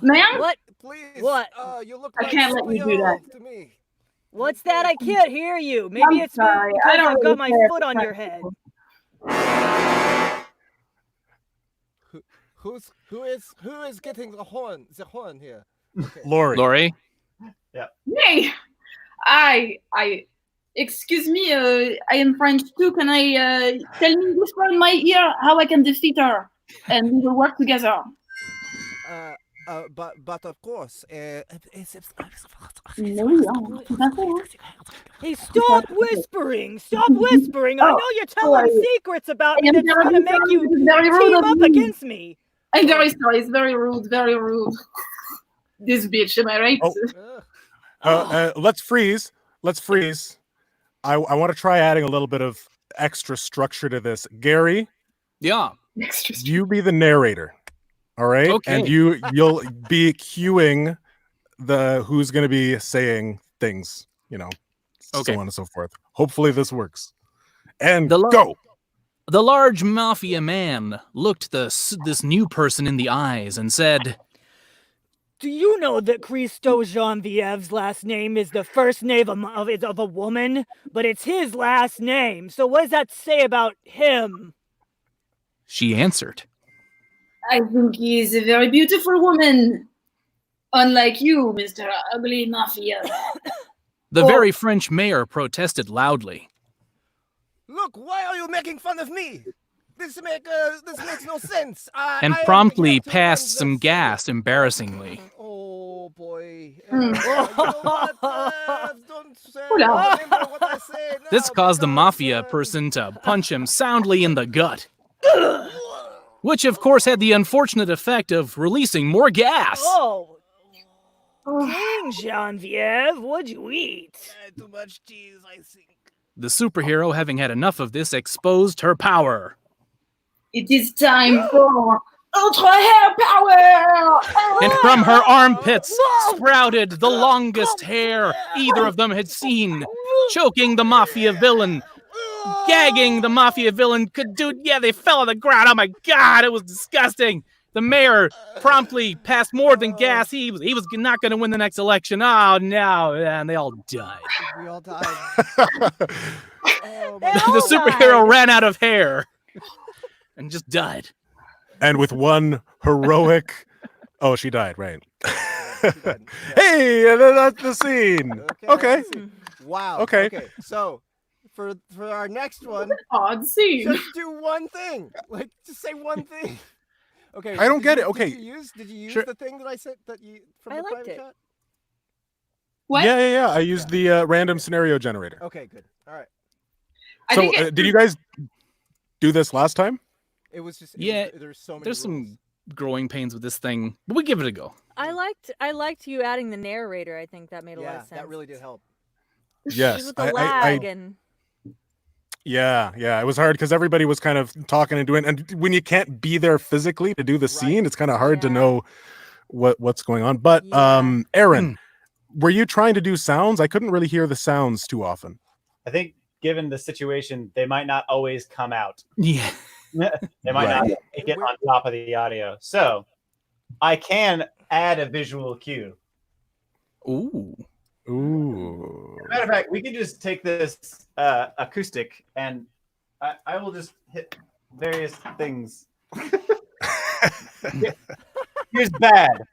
Ma'am? What? Please. What? You look I like can't let you do that. to me. What's that? I can't hear you. Maybe I'm it's sorry. because I don't I've got my really care foot if on it's your not head. Who is getting the horn here? Okay. Laurie. Yeah. Hey, excuse me, I am French too. Can I tell me whisper in my ear how I can defeat her, and we will work together. But of course, No, Hey, stop whispering! Stop whispering! I know you're telling secrets about me that's going to make you team up against me. I'm very sorry. It's very rude. Very rude. This bitch, am I right? Let's freeze. I want to try adding a little bit of extra structure to this. Gary, Yeah. you be the narrator. All right. Okay. And you'll be cueing who's going to be saying things, Okay. so on and so forth. Hopefully this works. And The go. The large mafia man looked this new person in the eyes and said, Do you know that Christo Genevieve's last name is the first name of a woman? But it's his last name. So what does that say about him? She answered, I think he is a very beautiful woman. Unlike you, Mr. Ugly Mafia. The very French mayor protested loudly. Look, why are you making fun of me? This makes no sense. And promptly passed some gas embarrassingly. Oh boy. This caused the mafia person to punch him soundly in the gut. Which of course had the unfortunate effect of releasing more gas. Oh. King Genevieve, what'd you eat? Too much cheese, I think. The superhero, having had enough of this, exposed her power. It is time for ultra hair power! And from her armpits sprouted the longest hair either of them had seen, choking the mafia villain, gagging the mafia villain. They fell on the ground. Oh my God, it was disgusting. The mayor promptly passed more than gas. He was not going to win the next election. Oh no, and they all died. We all died. The superhero ran out of hair and just died. And with one heroic... Oh, she died, right. Hey, and then that's the scene. Okay. Wow. Okay. So, for our next one, odd scene. Just do one thing. Just say one thing. Okay. I don't get it. Okay. Did you use the thing that I said from the private chat? What? Yeah. I used the random scenario generator. Okay, good. All right. So, did you guys do this last time? It was just there's there's so many there's rules. some growing pains with this thing, but we give it a go. I liked you adding the narrator. I think that made a lot of sense. That really did help. Yes, with the lag and. Yeah, it was hard because everybody was kind of talking and doing, and when you can't be there physically to do the scene, it's kind of hard to know what's going on. But Aaron, were you trying to do sounds? I couldn't really hear the sounds too often. I think given the situation, they might not always come out. Yeah. They might not get on top of the audio. So I can add a visual cue. Ooh. Matter of fact, we can just take this acoustic and I will just hit various things. Here's bad.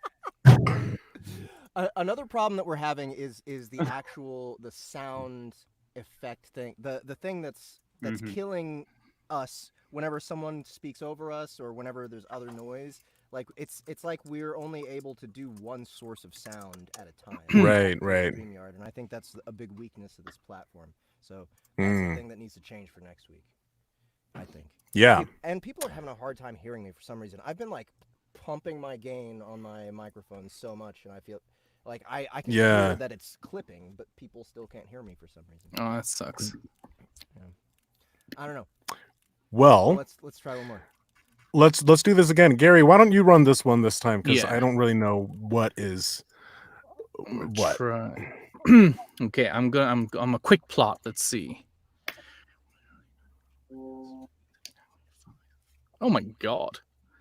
Another problem that we're having is the sound effect thing. The thing that's killing us whenever someone speaks over us or whenever there's other noise. Like it's like we're only able to do one source of sound at a time. Right. StreamYard, and I think that's a big weakness of this platform. So that's the thing that needs to change for next week, I think. Yeah. And people are having a hard time hearing me for some reason. I've been like pumping my gain on my microphone so much, and I feel like I can hear that it's clipping, but people still can't hear me for some reason. Oh, that sucks. Yeah. I don't know. Well, let's try one more. Let's do this again. Gary, why don't you run this one this time? Because I don't really know what is what. Okay, I'm a quick plot. Let's see. Oh my god.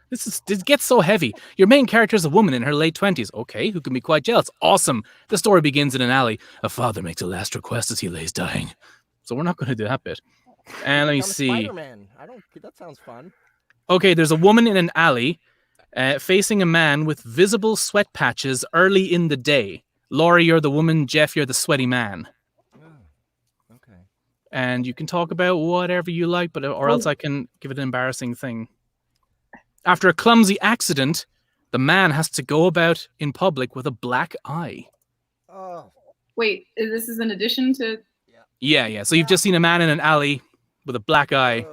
This gets so heavy. Your main character is a woman in her late 20s. Okay, who can be quite jealous. Awesome. The story begins in an alley. A father makes a last request as he lays dying. So we're not going to do that bit. And let me see. Spider-Man. That sounds fun. Okay, there's a woman in an alley facing a man with visible sweat patches early in the day. Laurie, you're the woman. Jeff, you're the sweaty man. Oh, okay. And you can talk about whatever you like, or else I can give it an embarrassing thing. After a clumsy accident, the man has to go about in public with a black eye. Oh. Wait, this is in addition to... Yeah. So you've just seen a man in an alley with a black eye.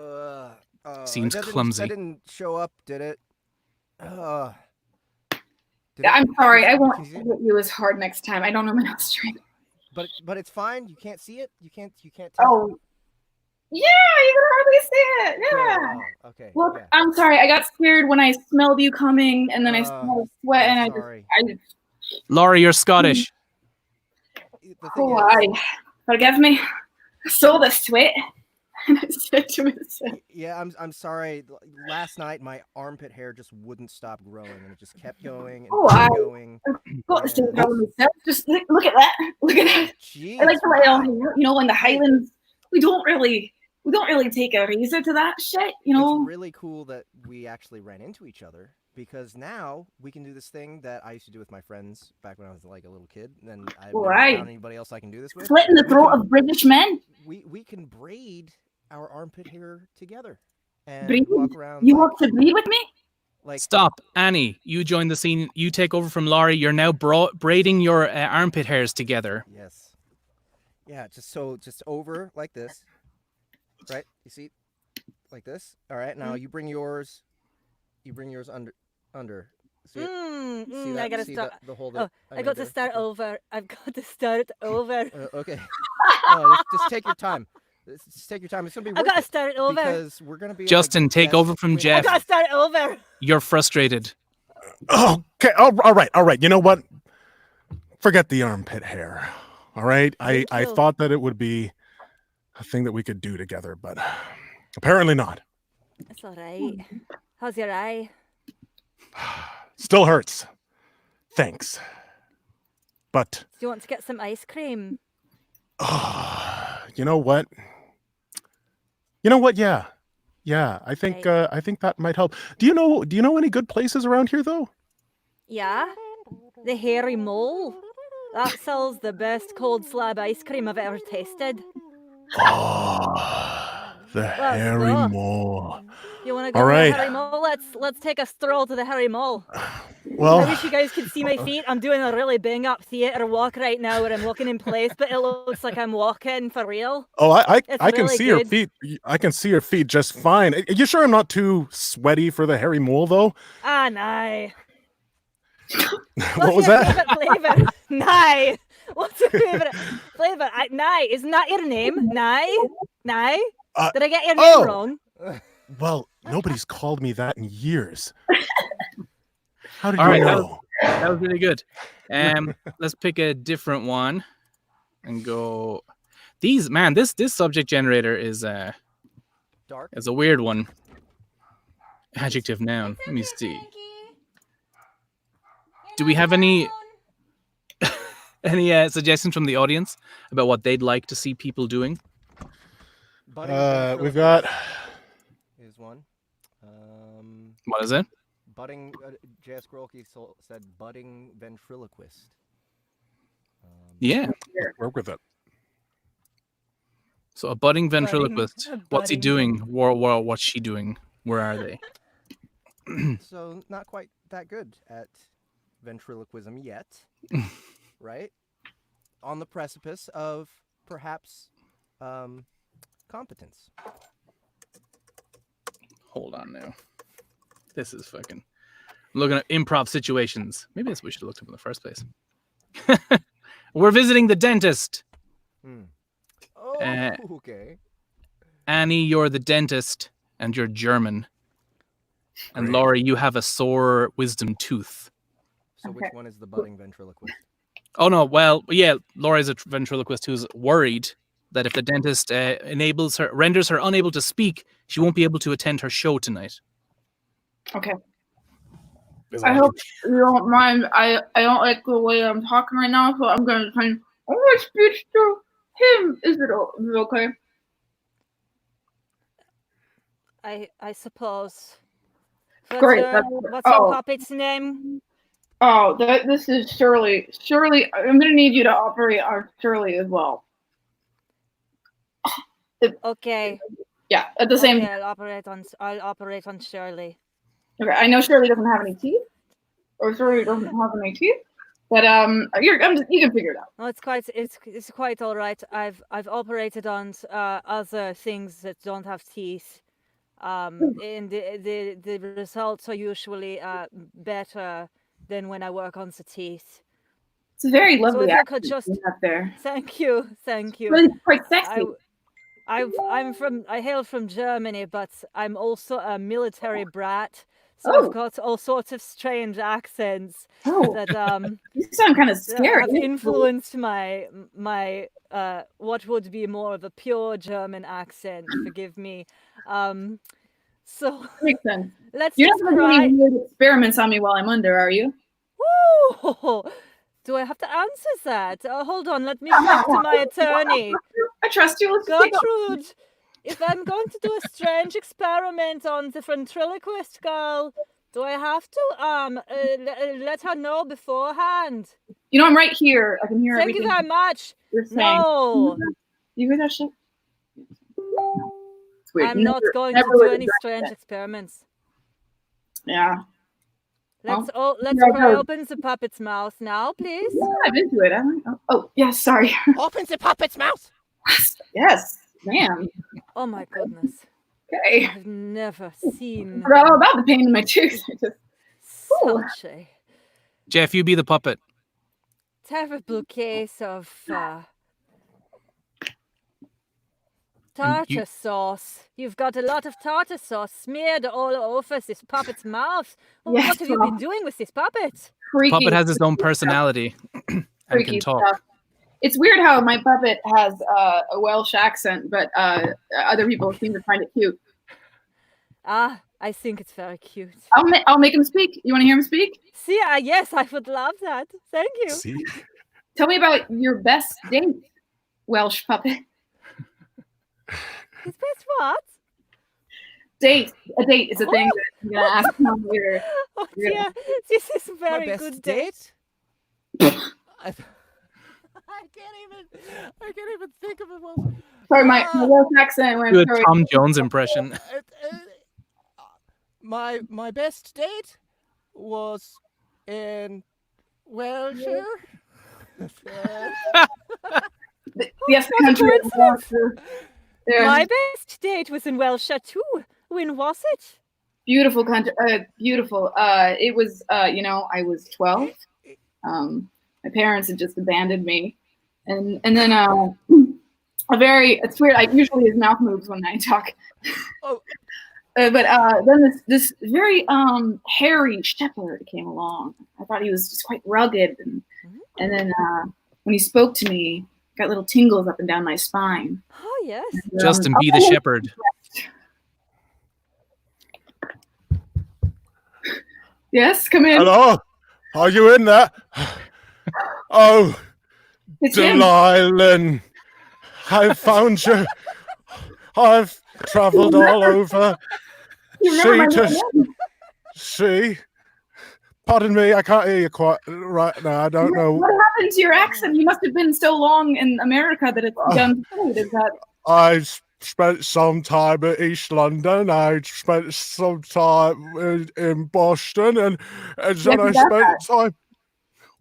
Seems clumsy. That didn't show up, did it? I'm sorry. I won't hit you as hard next time. I don't know my nose straight. But it's fine. You can't see it. You can't tell. Oh, yeah. You can hardly see it. Yeah. Oh, okay. Look, I'm sorry. I got scared when I smelled you coming, and then I smelled sweat, and I just. Laurie, you're Scottish. Forgive me. I saw the sweat. And I said to myself, yeah, I'm sorry. Last night, my armpit hair just wouldn't stop growing, and it just kept going and going. I've got to say that myself. Just look at that. Look at that. Jeez, I like the way on here. You know, in the Highlands, we don't really take a razor to that shit. You know, it's really cool that we actually ran into each other, because now we can do this thing that I used to do with my friends back when I was like a little kid. And then I never found anybody else I can do this with. Slit in the throat of British men. We can braid our armpit hair together and breed? Walk around. You want to breed with me? Like, stop, Annie. You join the scene. You take over from Laurie. You're now braiding your armpit hairs together. Yes. Yeah. Just over like this, right? You see, like this. All right. Now you bring yours. You bring yours under. See it? See that? I gotta see start. The whole I got to start over. I've got to start over. Okay. No, just take your time. Just take your time. It's gonna be. I gotta start over because we're gonna be. Justin, take over from Jeff. I gotta start over. You're frustrated. Okay. All right. You know what? Forget the armpit hair. All right. I thought that it would be a thing that we could do together, but apparently not. It's all right. How's your eye? Still hurts. Thanks. But. Do you want to get some ice cream? You know what? Yeah. I think that might help. Do you know any good places around here though? Yeah, the Hairy Mole. That sells the best cold slab ice cream I've ever tasted. Oh, the Hairy Mole. You want to go to the Hairy Mole? Let's take a stroll to the Hairy Mole. Well, I wish you guys could see my feet. I'm doing a really bang-up theater walk right now where I'm walking in place, but it looks like I'm walking for real. Oh, I can really see your good. feet. I can see your feet just fine. Are you sure I'm not too sweaty for the hairy mole, though? Ah, nah. What was that? Flavor. Nye. What's your favorite flavor? Nye. Isn't that your name? Nye? Nye? Did I get your name wrong? Well, nobody's called me that in years. How did All you right, know? that was really good. Let's pick a different one and go. This subject generator is Dark. It's a weird one. Adjective, noun. Let me see. Do we have any suggestions from the audience about what they'd like to see people doing? We've got. Is one. What is it? Budding. J.S. Grolke said budding ventriloquist. Yeah. Work with it. So a budding ventriloquist. What's he doing? What's she doing? Where are they? So not quite that good at ventriloquism yet, right? On the precipice of perhaps competence. Hold on now. This is fucking. I'm looking at improv situations. Maybe that's what we should have looked up in the first place. We're visiting the dentist. Oh, okay. Annie, you're the dentist, and you're German. And Great. Laurie, you have a sore wisdom tooth. So which one is the budding ventriloquist? Oh no, well, yeah, Laurie's a ventriloquist who's worried that if the dentist renders her unable to speak, she won't be able to attend her show tonight. Okay. I hope you don't mind. I don't like the way I'm talking right now, so I'm going to try and only speak to him. Is it okay? I suppose. Great. What's your puppet's name? Oh, this is Shirley. Shirley, I'm going to need you to operate on Shirley as well. Okay. Yeah, at the same time. I'll operate on Shirley. Okay, I know Shirley doesn't have any teeth, or Shirley doesn't have any teeth, but you can figure it out. No, it's quite all right. I've operated on other things that don't have teeth, and the results are usually better than when I work on the teeth. It's a very lovely so accent just up there. Thank you. It's quite sexy. I hail from Germany, but I'm also a military brat. So I've got all sorts of strange accents that you sound kind of scary. Have influenced my what would be more of a pure German accent. Forgive me. So makes sense. You're not going to do any weird experiments on me while I'm under, are you? Woo! Do I have to answer that? Hold on, let me talk to my attorney. I trust you. Gertrude, if I'm going to do a strange experiment on the ventriloquist girl, do I have to let her know beforehand? You know, I'm right here. I can hear everything. Thank you very much. You're saying. No. You hear that shit? I'm not going to do any strange experiments. Yeah. Let's pry open the puppet's mouth now, please. Yeah, I'm into it. Oh, yeah, sorry. Open the puppet's mouth. Yes, ma'am. Oh my goodness. Okay. I've never seen. I forgot all about the pain in my tooth. Such a Jeff, you be the puppet. terrible case of tartar sauce. You've got a lot of tartar sauce smeared all over this puppet's mouth. Well, Yes, what have you been doing with this puppet? Freaky Puppet has his own personality and can talk. Stuff. It's weird how my puppet has a Welsh accent, but other people seem to find it cute. Ah, I think it's very cute. I'll make him speak. You want to hear him speak? See, yes, I would love that. Thank you. See? Tell me about your best date, Welsh puppet. His best what? Date. A date is a thing that I'm going to ask him later. Oh dear, this is a very My best good date. I can't even think of it. Well, Sorry, my Welsh accent went Do a through. Tom Jones impression. my best date was in Wilshire. Yes, the country of Wilshire. My best date was in Welsh too. When was it? Beautiful country. Beautiful. It was. I was 12. My parents had just abandoned me, and then it's weird. Usually his mouth moves when I talk. Oh. But then this very hairy shepherd came along. I thought he was just quite rugged, and then when he spoke to me, got little tingles up and down my spine. Oh yes. And, Justin, be the shepherd. Yes, come in. Hello, are you in there? Oh, It's Delilah, I found you. I've travelled all over. See. Pardon me, I can't hear you quite right now. I don't know. What happened to your accent? You must have been so long in America that it's begun to fade. Is that? I spent some time in East London. I spent some time in Boston, and then I spent time.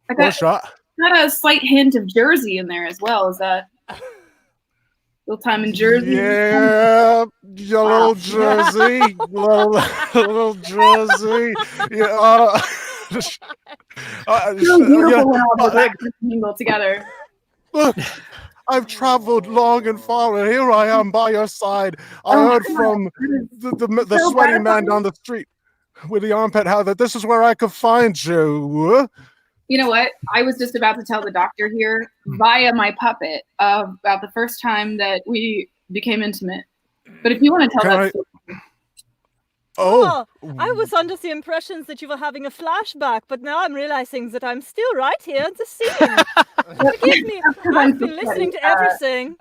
What's that? Got a slight hint of Jersey in there as well. Is that little time in Jersey? Yeah, your little Jersey, little Jersey. Yeah. So beautiful when all those accents mingle together. Look, I've traveled long and far, and here I am by your side. I heard from the sweaty man down the street with the armpit hair that this is where I could find you. You know what? I was just about to tell the doctor here via my puppet about the first time that we became intimate. But if you want to tell that story. Oh, I was under the impressions that you were having a flashback, but now I'm realizing that I'm still right here in the scene. Forgive me, I've been listening to everything.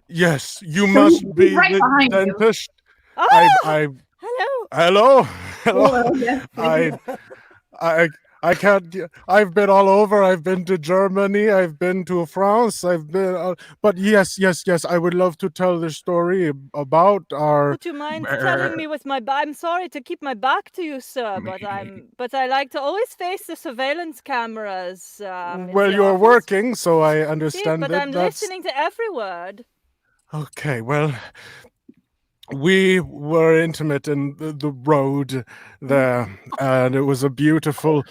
Yes, you must be the dentist. Hello. I can't. I've been all over. I've been to Germany. I've been to France. I've been. But yes. I would love to tell the story about our. Would you mind telling me with my? I'm sorry to keep my back to you, sir, but I like to always face the surveillance cameras. Well, you're working, so I understand but that. I'm listening to every word. Okay. Well. We were intimate in the road there, and it was a beautiful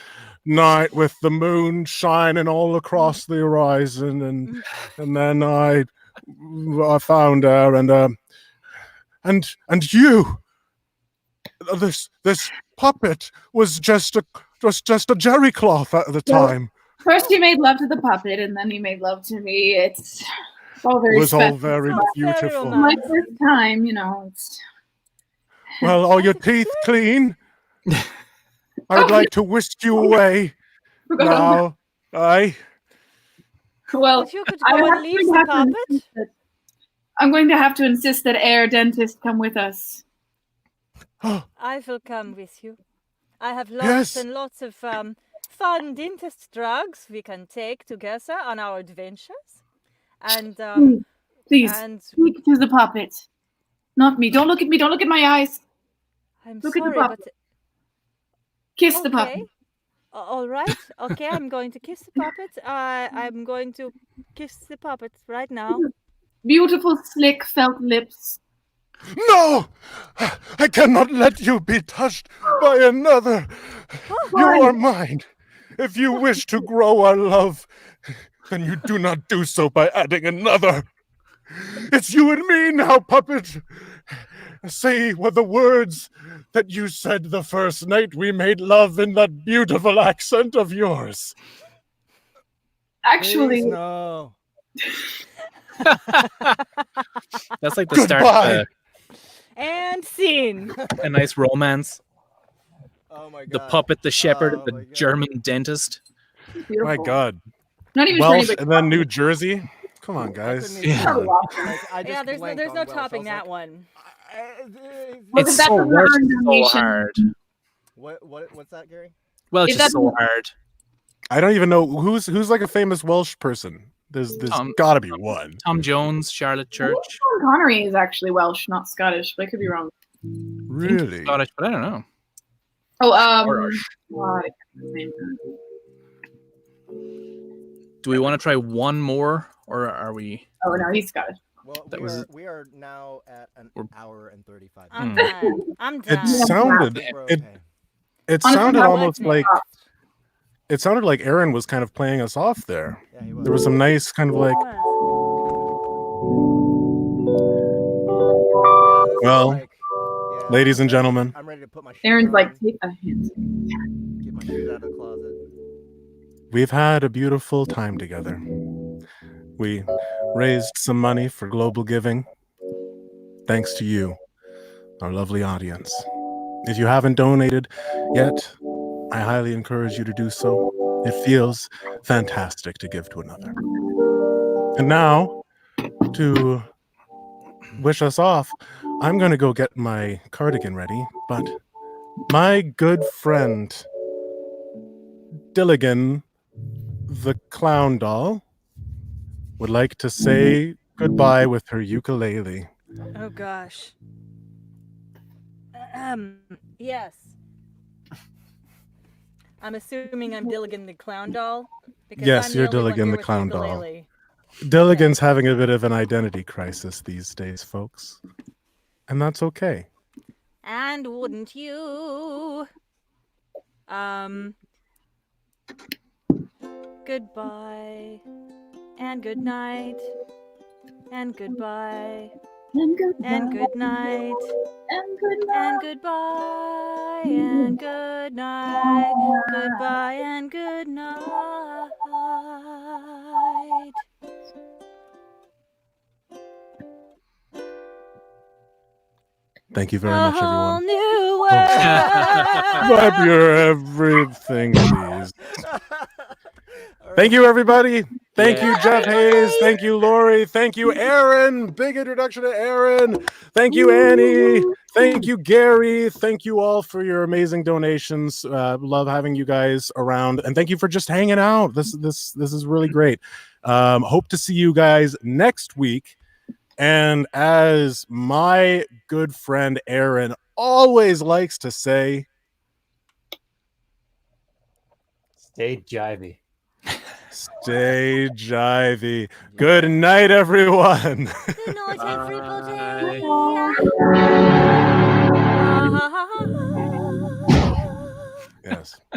night with the moon shining all across the horizon, and then I found her, and you, this puppet was just a jerry cloth at the time. First you made love to the puppet, and then you made love to me. It's all very was special. all very beautiful. My first time, it's... Well, are your teeth clean? I'd like to whisk you away now. Aye. Well, if you could go and leave the puppet. I'm going to have to insist that Air Dentist come with us. I will come with you. I have lots and lots of fun dentist drugs we can take together on our adventures. And please speak to the puppet, not me. Don't look at me. Don't look at my eyes. Look at the puppet. Kiss the puppet. All right. Okay, I'm going to kiss the puppet. I'm going to kiss the puppet right now. Beautiful, slick, felt lips. No! I cannot let you be touched by another. You are mine. If you wish to grow our love, then you do not do so by adding another. It's you and me now, puppet. Say what the words that you said the first night we made love in that beautiful accent of yours. Actually, please, no. That's like the start. And scene. A nice romance. Oh my God. The puppet, the shepherd, the German dentist. Beautiful. My God. Not even Welsh and then New Jersey. Come on, guys. There's no topping that one. It's so hard. What's that, Gary? Well, it's just so hard. I don't even know who's like a famous Welsh person. There's got to be one. Tom Jones, Charlotte Church. Sean Connery is actually Welsh, not Scottish, but I could be wrong. Really? Scottish, but I don't know. Oh, Arash. God, I can't remember his name. Do we want to try one more, or are we? Oh no, he's Scottish. Well, we are now at an hour and 35 I'm minutes. done. I'm done. It sounded it sounded almost like it sounded like Aaron was kind of playing us off there. Yeah, he was. There was some nice kind of like. Well, ladies and gentlemen, I'm ready to put my shoes Aaron's on, like, take a hint. get my shoes out of the closet. we've had a beautiful time together. We raised some money for global giving. Thanks to you, our lovely audience. If you haven't donated yet, I highly encourage you to do so. It feels fantastic to give to another. And now, to wish us off, I'm going to go get my cardigan ready, but my good friend, Dilligan, the clown doll, would like to say goodbye with her ukulele. Oh gosh. Yes. I'm assuming I'm Dilligan the clown doll. Because Yes, I'm you're the only one Dilligan here the with clown doll. ukulele. Dilligan's having a bit of an identity crisis these days, folks. And that's okay. And wouldn't you? Goodbye. And good night. And goodbye. And goodbye. And good night. And good night. And goodbye. And good night. Goodbye and good night. Thank you very much, A whole everyone. new world. Clap your everything, please. Thank you, everybody. Thank you, Jeff Hayes. Thank you, Laurie. Thank you, Aaron. Big introduction to Aaron. Thank you, Annie. Thank you, Gary. Thank you all for your amazing donations. Love having you guys around, and thank you for just hanging out. This is really great. Hope to see you guys next week. And as my good friend Aaron always likes to say, stay jivey. Stay jivey. Good night, everyone. Good night, everybody. Yes.